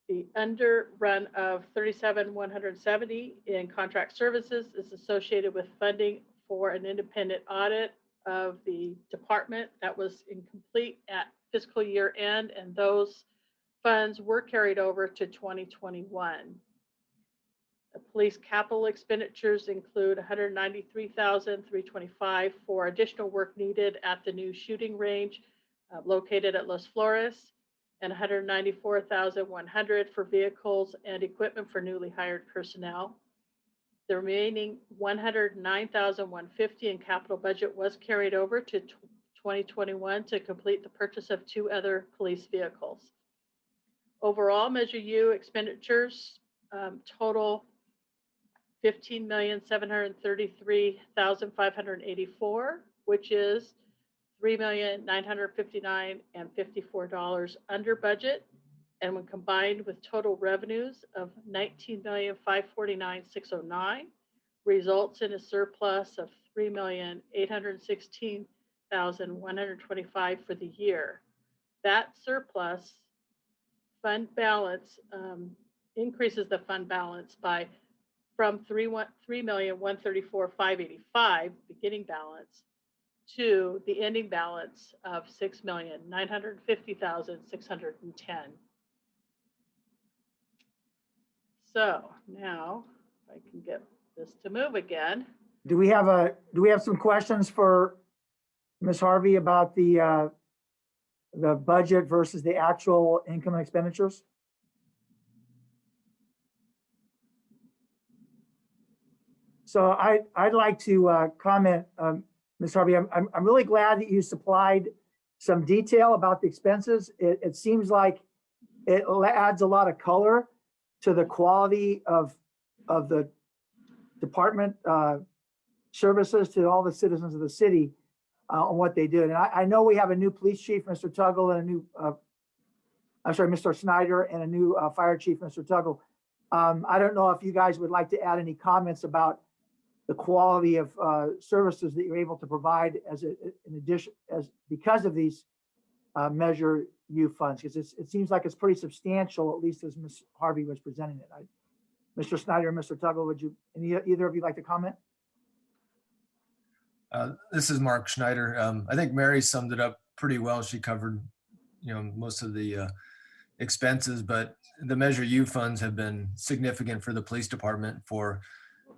The underrun of $37,170 in contract services is associated with funding for an independent audit of the department that was incomplete at fiscal year end, and those funds were carried over to 2021. The police capital expenditures include $193,325 for additional work needed at the new shooting range located at Los Flores, and $194,100 for vehicles and equipment for newly hired personnel. The remaining $109,150 in capital budget was carried over to 2021 to complete the purchase of 2 other police vehicles. Overall, Measure U expenditures total $15,733,584, which is $3,959,054 under budget. And when combined with total revenues of $19,549,609, results in a surplus of $3,816,125 for the year. That surplus fund balance increases the fund balance by from $3,134,585 beginning balance to the ending balance of $6,950,610. So now, if I can get this to move again. Do we have some questions for Ms. Harvey about the budget versus the actual income and expenditures? So I'd like to comment, Ms. Harvey. I'm really glad that you supplied some detail about the expenses. It seems like it adds a lot of color to the quality of the department services to all the citizens of the city on what they do. And I know we have a new police chief, Mr. Tuggle, and a new, Mr. Snyder, and a new fire chief, Mr. Tuggle. I don't know if you guys would like to add any comments about the quality of services that you're able to provide because of these Measure U funds, because it seems like it's pretty substantial, at least as Ms. Harvey was presenting it. Mr. Snyder and Mr. Tuggle, would either of you like to comment? This is Mark Schneider. I think Mary summed it up pretty well. She covered, most of the expenses, but the Measure U funds have been significant for the police department for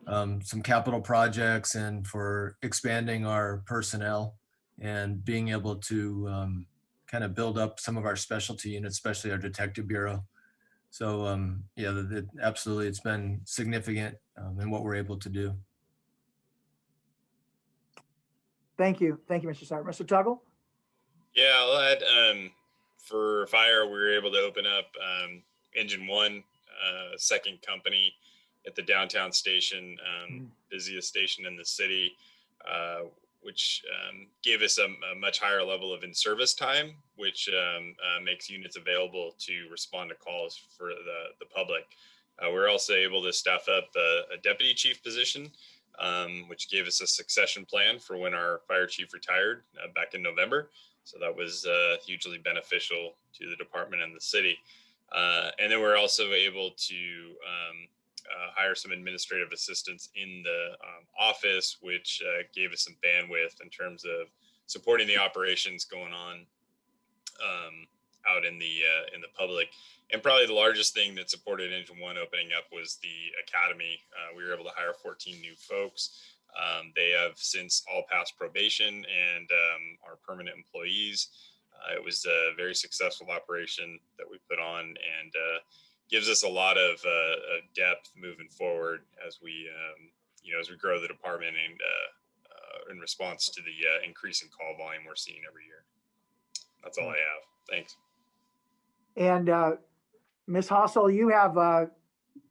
some capital projects and for expanding our personnel and being able to kind of build up some of our specialty units, especially our detective bureau. So absolutely, it's been significant in what we're able to do. Thank you, Mr. Snyder. Mr. Tuggle? Yeah, I'll add, for fire, we were able to open up Engine 1, second company at the downtown station, busiest station in the city, which gave us a much higher level of in-service time, which makes units available to respond to calls for the public. We're also able to staff up a deputy chief position, which gave us a succession plan for when our fire chief retired back in November. So that was hugely beneficial to the department and the city. And then we're also able to hire some administrative assistants in the office, which gave us some bandwidth in terms of supporting the operations going on out in the public. And probably the largest thing that supported Engine 1 opening up was the academy. We were able to hire 14 new folks. They have since all passed probation and are permanent employees. It was a very successful operation that we put on, and gives us a lot of depth moving forward as we as we grow the department and in response to the increasing call volume we're seeing every year. That's all I have. Thanks. And Ms. Hossel, you have,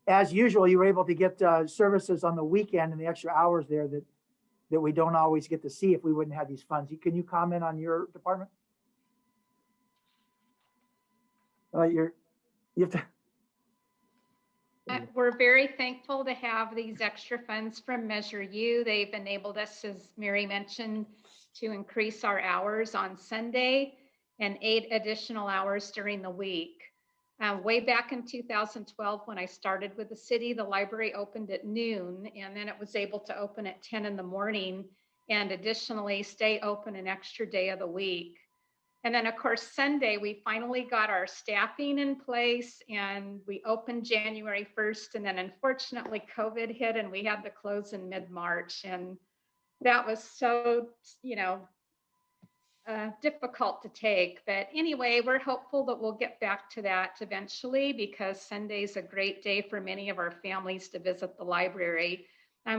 as usual, you were able to get services on the weekend and the extra hours there that we don't always get to see if we wouldn't have these funds. Can you comment on your department? You have to. We're very thankful to have these extra funds from Measure U. They've enabled us, as Mary mentioned, to increase our hours on Sunday and 8 additional hours during the week. Way back in 2012, when I started with the city, the library opened at noon, and then it was able to open at 10 in the morning. and additionally stay open an extra day of the week. And then of course, Sunday, we finally got our staffing in place and we opened January 1st. And then unfortunately COVID hit and we had to close in mid-March. And that was so, difficult to take. But anyway, we're hopeful that we'll get back to that eventually because Sunday's a great day for many of our families to visit the library.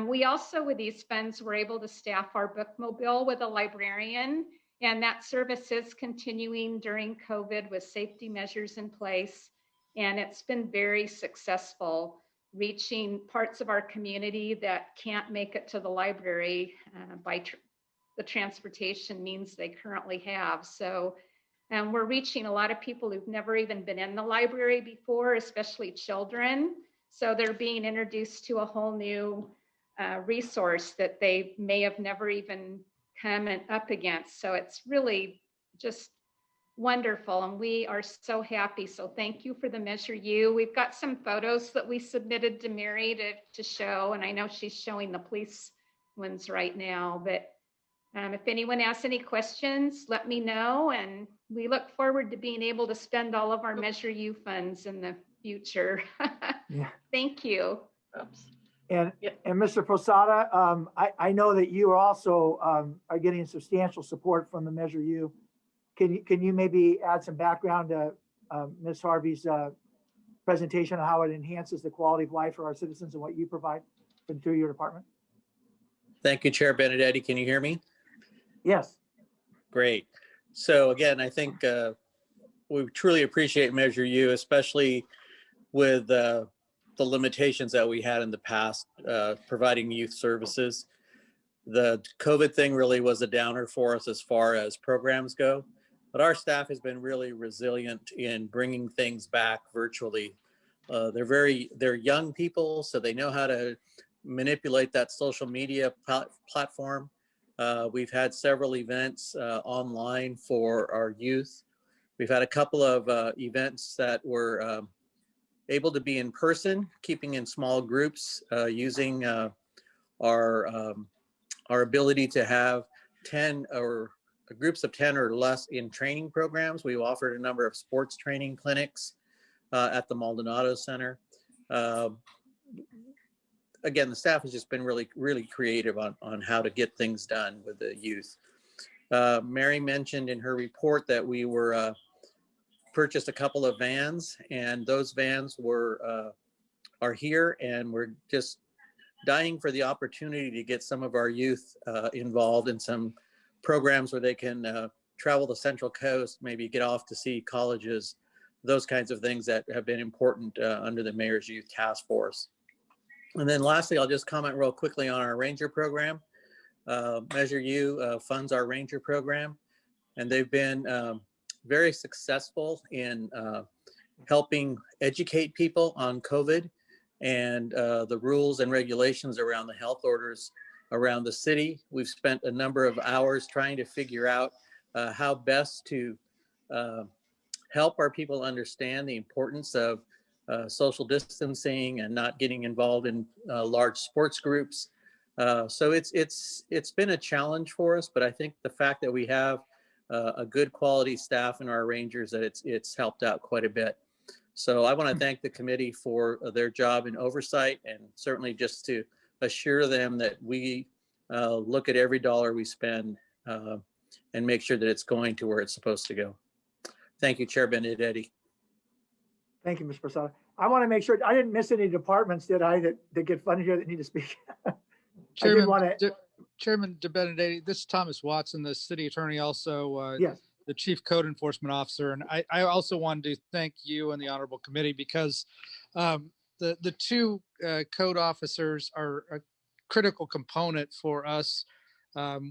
We also, with these funds, were able to staff our bookmobile with a librarian, and that service is continuing during COVID with safety measures in place. And it's been very successful, reaching parts of our community that can't make it to the library by the transportation means they currently have. So we're reaching a lot of people who've never even been in the library before, especially children. So they're being introduced to a whole new resource that they may have never even come up against. So it's really just wonderful. And we are so happy. So thank you for the Measure U. We've got some photos that we submitted to Mary to show. And I know she's showing the police ones right now, but if anyone has any questions, let me know. And we look forward to being able to spend all of our Measure U funds in the future. Yeah. Thank you. Oops. And Yeah. and Mr. Posada, I know that you also are getting substantial support from the Measure U. Can you maybe add some background to Ms. Harvey's presentation on how it enhances the quality of life for our citizens and what you provide through your department? Thank you, Chair Benedetti. Can you hear me? Yes. Great. So again, I think we truly appreciate Measure U, especially with the limitations that we had in the past providing youth services. The COVID thing really was a downer for us as far as programs go, but our staff has been really resilient in bringing things back virtually. They're young people, so they know how to manipulate that social media platform. We've had several events online for our youth. We've had a couple of events that were able to be in person, keeping in small groups, using our ability to have 10 or groups of 10 or less in training programs. We've offered a number of sports training clinics at the Maldonado Center. Again, the staff has just been really, really creative on how to get things done with the youth. Mary mentioned in her report that we were purchased a couple of vans, and those vans are here, and we're just dying for the opportunity to get some of our youth involved in some programs where they can travel the Central Coast, maybe get off to see colleges, those kinds of things that have been important under the Mayor's Youth Task Force. And then lastly, I'll just comment real quickly on our Ranger program. Measure U funds our Ranger program, and they've been very successful in helping educate people on COVID and the rules and regulations around the health orders around the city. We've spent a number of hours trying to figure out how best to help our people understand the importance of social distancing and not getting involved in large sports groups. So it's been a challenge for us, but I think the fact that we have a good quality staff in our Rangers, that it's helped out quite a bit. So I want to thank the committee for their job in oversight, and certainly just to assure them that we look at every dollar we spend and make sure that it's going to where it's supposed to go. Thank you, Chair Benedetti. Thank you, Mr. Posada. I want to make sure I didn't miss any departments, did I, that get funded here that need to speak? Chairman DeBenedetti, this is Thomas Watson, the city attorney, also yes, the chief code enforcement officer. And I also wanted to thank you and the honorable committee because the two code officers are a critical component for us.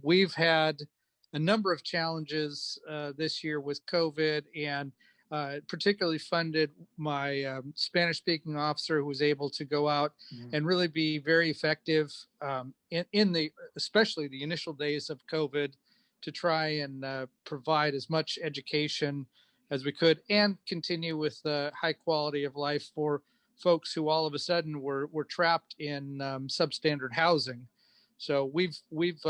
We've had a number of challenges this year with COVID, and particularly funded my Spanish-speaking officer, who was able to go out and really be very effective in especially the initial days of COVID, to try and provide as much education as we could and continue with high quality of life for folks who all of a sudden were trapped in substandard housing. So we've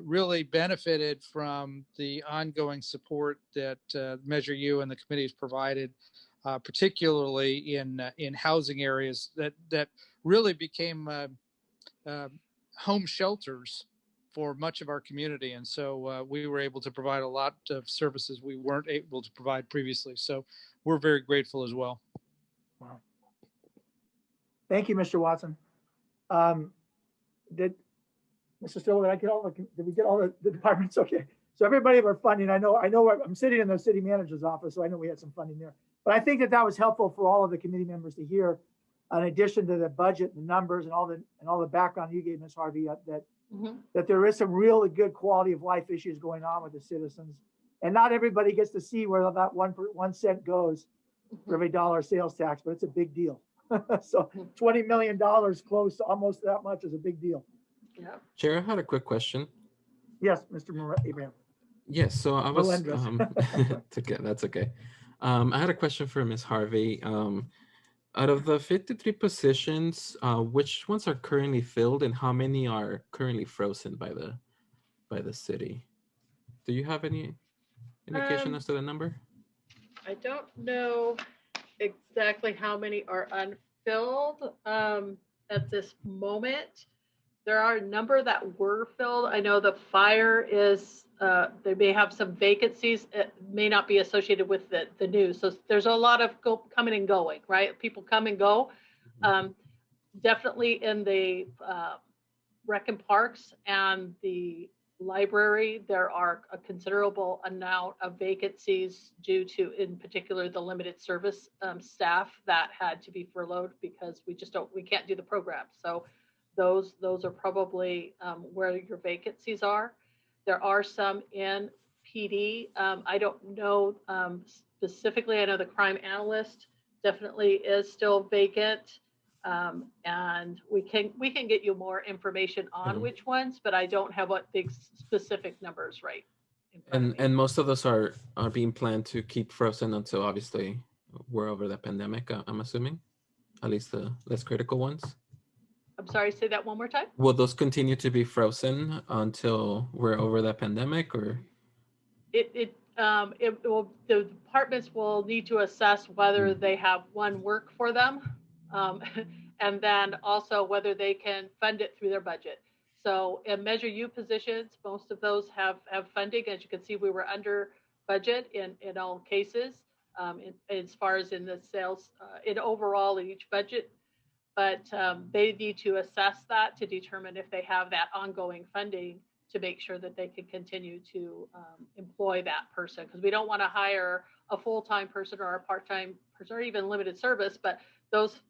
really benefited from the ongoing support that Measure U and the committee has provided, particularly in housing areas that really became home shelters for much of our community. And so we were able to provide a lot of services we weren't able to provide previously. So we're very grateful as well. Wow. Thank you, Mr. Watson. Did Mr. Stillwell, did we get all the departments? Okay. So everybody of our funding, I know I'm sitting in the city manager's office, so I know we had some funding there. But I think that was helpful for all of the committee members to hear, in addition to the budget, the numbers, and all the background you gave, Ms. Harvey, that there is some really good quality of life issues going on with the citizens, and not everybody gets to see where that 1 cent goes for every dollar sales tax, but it's a big deal. So $20 million close to almost that much is a big deal. Yeah. Chair, I had a quick question. Yes, Mr. Abraham. Yes, so I was, It's okay, that's okay. I had a question for Ms. Harvey. Out of the 53 positions, which ones are currently filled and how many are currently frozen by the city? Do you have any indication as to the number? I don't know exactly how many are unfilled at this moment. There are a number that were filled. I know the fire is, they may have some vacancies. It may not be associated with the news. So there's a lot of coming and going, right? People come and go. Definitely in the rec and parks and the library, there are a considerable amount of vacancies due to, in particular, the limited service staff that had to be furloughed because we can't do the program. So those are probably where your vacancies are. There are some in PD. I don't know specifically. I know the crime analyst definitely is still vacant. And we can get you more information on which ones, but I don't have what the specific numbers right. And most of those are being planned to keep frozen until obviously we're over the pandemic, I'm assuming, at least the less critical ones. I'm sorry, say that one more time. Will those continue to be frozen until we're over the pandemic, or? It will, the departments will need to assess whether they have work for them. And then also whether they can fund it through their budget. So in Measure U positions, most of those have funding. As you can see, we were under budget in all cases, as far as in the sales, in overall in each budget. But they need to assess that to determine if they have that ongoing funding to make sure that they can continue to employ that person. Because we don't want to hire a full-time person or a part-time person or even limited service, but those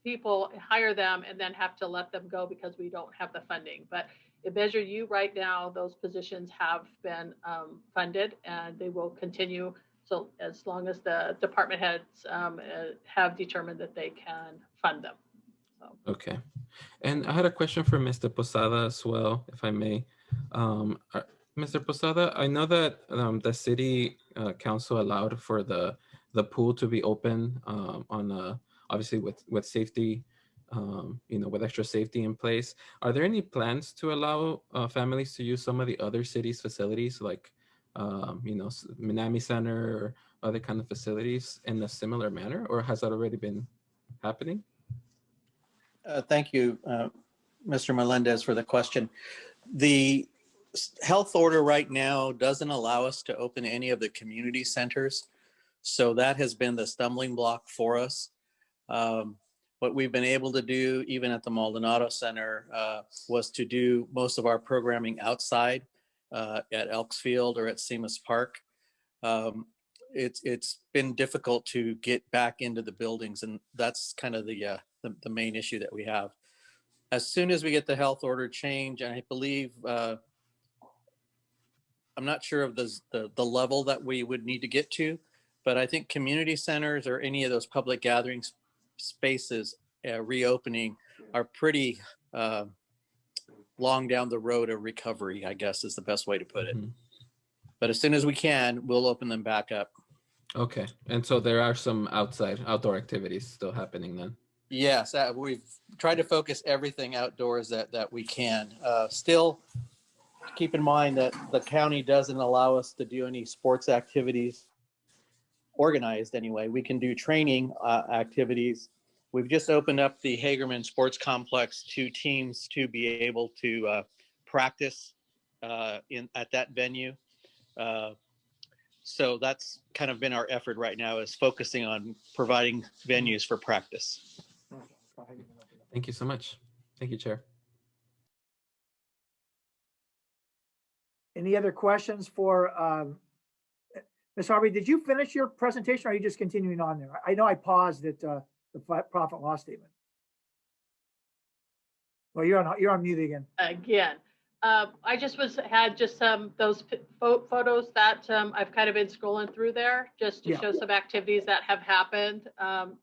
people, hire them and then have to let them go because we don't have the funding. But in Measure U right now, those positions have been funded and they will continue. So as long as the department heads have determined that they can fund them. So. Okay. And I had a question for Mr. Posada as well, if I may. Mr. Posada, I know that the city council allowed for the pool to be open on obviously with safety, with extra safety in place. Are there any plans to allow families to use some of the other cities' facilities, like Minami Center or other kind of facilities in a similar manner, or has that already been happening? Thank you, Mr. Melendez, for the question. The health order right now doesn't allow us to open any of the community centers. So that has been the stumbling block for us. What we've been able to do, even at the Maldonado Center, was to do most of our programming outside at Elks Field or at Seamus Park. It's been difficult to get back into the buildings, and that's kind of the main issue that we have. As soon as we get the health order change, and I believe, I'm not sure of the level that we would need to get to, but I think community centers or any of those public gathering spaces reopening are pretty long down the road of recovery, I guess is the best way to put it. But as soon as we can, we'll open them back up. Okay. And so there are some outdoor activities still happening then? Yes, we've tried to focus everything outdoors that we can. Still, keep in mind that the county doesn't allow us to do any sports activities organized anyway. We can do training activities. We've just opened up the Hagerman Sports Complex to teams to be able to practice at that venue. So that's kind of been our effort right now, is focusing on providing venues for practice. Thank you so much. Thank you, Chair. Any other questions for Ms. Harvey? Did you finish your presentation or are you just continuing on there? I know I paused at the profit and loss statement. Well, you're on mute again. Again, I just had those photos that I've kind of been scrolling through there just to show some activities that have happened.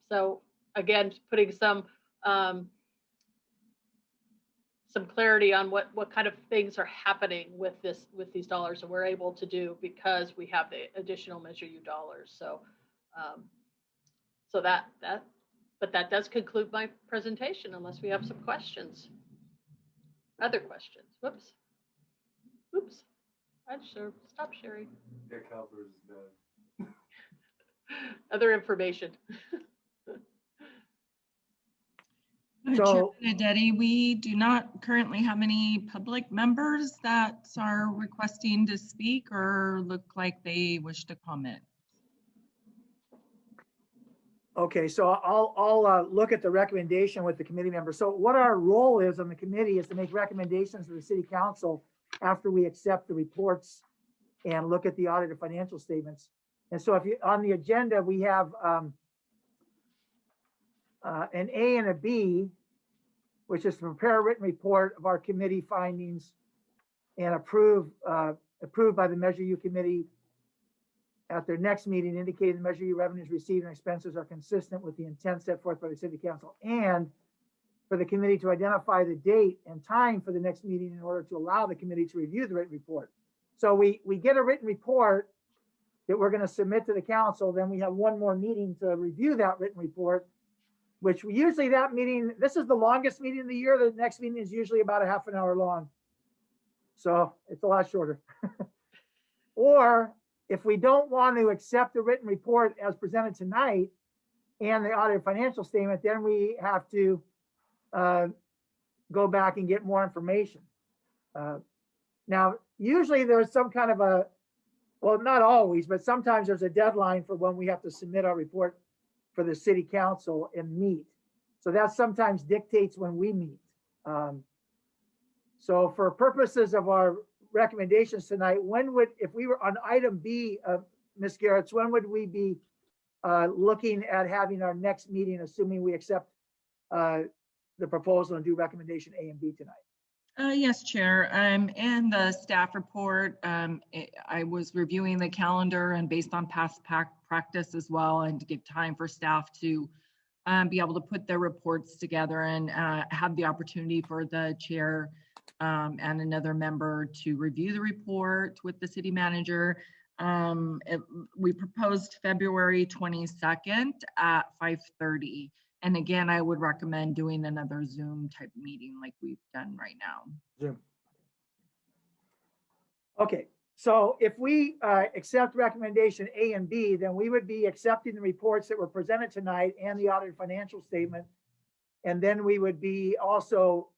So again, putting some clarity on what kind of things are happening with these dollars that we're able to do because we have the additional Measure U dollars. So but that does conclude my presentation unless we have some questions. Other questions? Whoops. I sure stop sharing. Other information. Chair Benedetti, we do not currently have any public members that are requesting to speak or look like they wish to comment. Okay, so I'll look at the recommendation with the committee members. So what our role is on the committee is to make recommendations to the city council after we accept the reports and look at the audited financial statements. And so if you, on the agenda, we have an A and a B, which is to prepare a written report of our committee findings and approved by the Measure U committee at their next meeting, indicating the Measure U revenues received and expenses are consistent with the intent set forth by the city council, and for the committee to identify the date and time for the next meeting in order to allow the committee to review the written report. So we get a written report that we're going to submit to the council. Then we have one more meeting to review that written report, which we usually that meeting, this is the longest meeting of the year. The next meeting is usually about a half an hour long. So it's a lot shorter. Or if we don't want to accept the written report as presented tonight and the audited financial statement, then we have to go back and get more information. Now, usually there's some kind of a, well, not always, but sometimes there's a deadline for when we have to submit our report for the city council and meet. So that sometimes dictates when we meet. So for purposes of our recommendations tonight, when would, if we were on item B, Ms. Garretts, when would we be looking at having our next meeting, assuming we accept the proposal and do recommendation A and B tonight? Yes, Chair. And the staff report, I was reviewing the calendar and based on past practice as well, and to give time for staff to be able to put their reports together and have the opportunity for the chair and another member to review the report with the city manager. We proposed February 22nd at 5:30. And again, I would recommend doing another Zoom type meeting like we've done right now. Zoom. Okay, so if we accept recommendation A and B, then we would be accepting the reports that were presented tonight and the audited financial statement. And then we would be also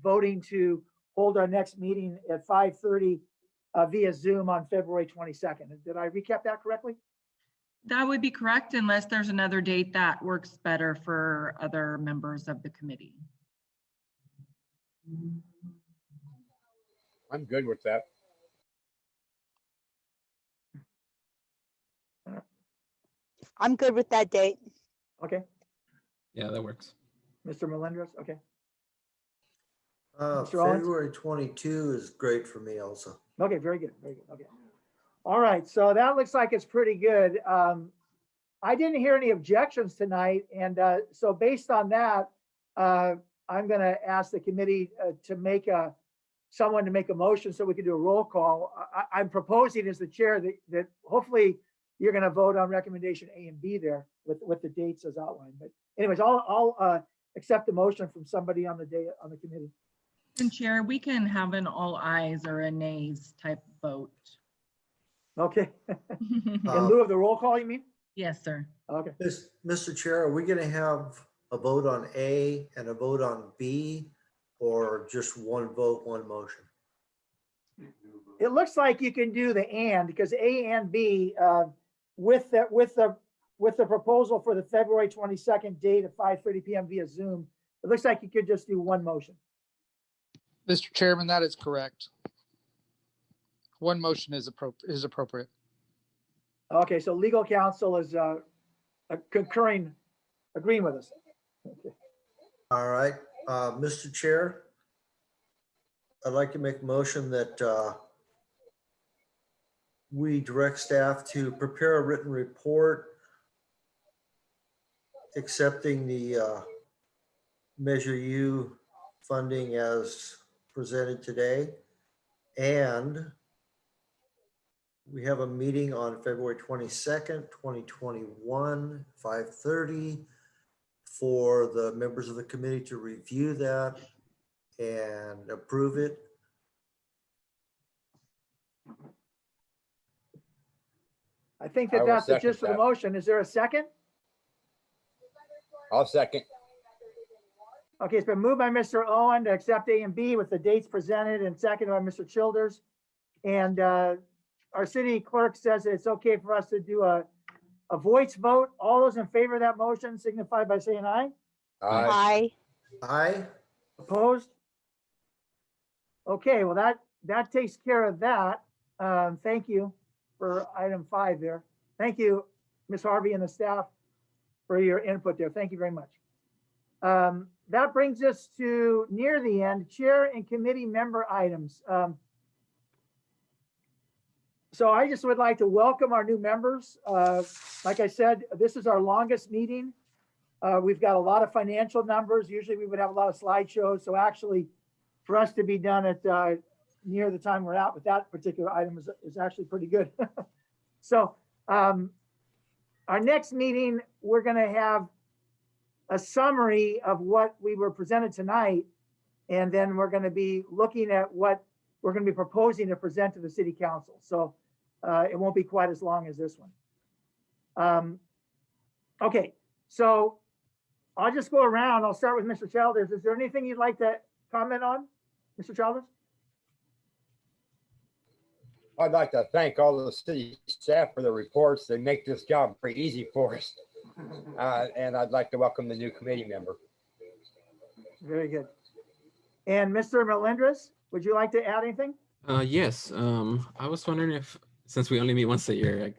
voting to hold our next meeting at 5:30 via Zoom on February 22nd. Did I recap that correctly? That would be correct, unless there's another date that works better for other members of the committee. I'm good with that. I'm good with that date. Okay, Yeah, that works. Mr. Melendez, okay. Mr. Owens? February 22 is great for me also. Okay, very good, okay. All right, so that looks like it's pretty good. I didn't hear any objections tonight, and so based on that, I'm going to ask the committee to make someone to make a motion so we can do a roll call. I'm proposing as the chair that hopefully you're going to vote on recommendation A and B there with the dates as outlined. But anyways, I'll accept the motion from somebody on the committee. And Chair, we can have an all ayes or a nays type vote. Okay. In Uh, lieu of the roll call, you mean? Yes, sir. Okay. Mr. Chair, are we going to have a vote on A and a vote on B, or just one vote, one motion? It looks like you can do the and, because A and B, with the proposal for the February 22nd date at 5:30 PM via Zoom, it looks like you could just do one motion. Mr. Chairman, that is correct. One motion is appropriate. Okay, so legal counsel is agreeing with us. Okay. All right, Mr. Chair, I'd like to make a motion that we direct staff to prepare a written report accepting the Measure U funding as presented today. And we have a meeting on February 22nd, 2021, 5:30 for the members of the committee to review that and approve it. I think I that will that's the second gist of the that. motion. Is there a second? I'll second. Okay, it's been moved by Mr. Owen to accept A and B with the dates presented and seconded by Mr. Childers. And our city clerk says that it's okay for us to do a voice vote. All those in favor of that motion signify by saying aye. Aye. Aye. Opposed? Okay, well, that takes care of that. Thank you for item 5 there. Thank you, Ms. Harvey and the staff for your input there. Thank you very much. That brings us to near the end, chair and committee member items. So I just would like to welcome our new members. Like I said, this is our longest meeting. We've got a lot of financial numbers. Usually we would have a lot of slideshows. So actually for us to be done at near the time we're out with that particular item is actually pretty good. So our next meeting, we're gonna have a summary of what we were presented tonight. And then we're gonna be looking at what we're gonna be proposing to present to the city council. So it won't be quite as long as this one. Okay, so I'll just go around. I'll start with Mr. Childers. Is there anything you'd like to comment on, Mr. Childers? I'd like to thank all the city staff for their reports. They make this job pretty easy for us. And I'd like to welcome the new committee member. Very good. And Mr. Melendres, would you like to add anything? Yes, I was wondering if, since we only meet once a year, I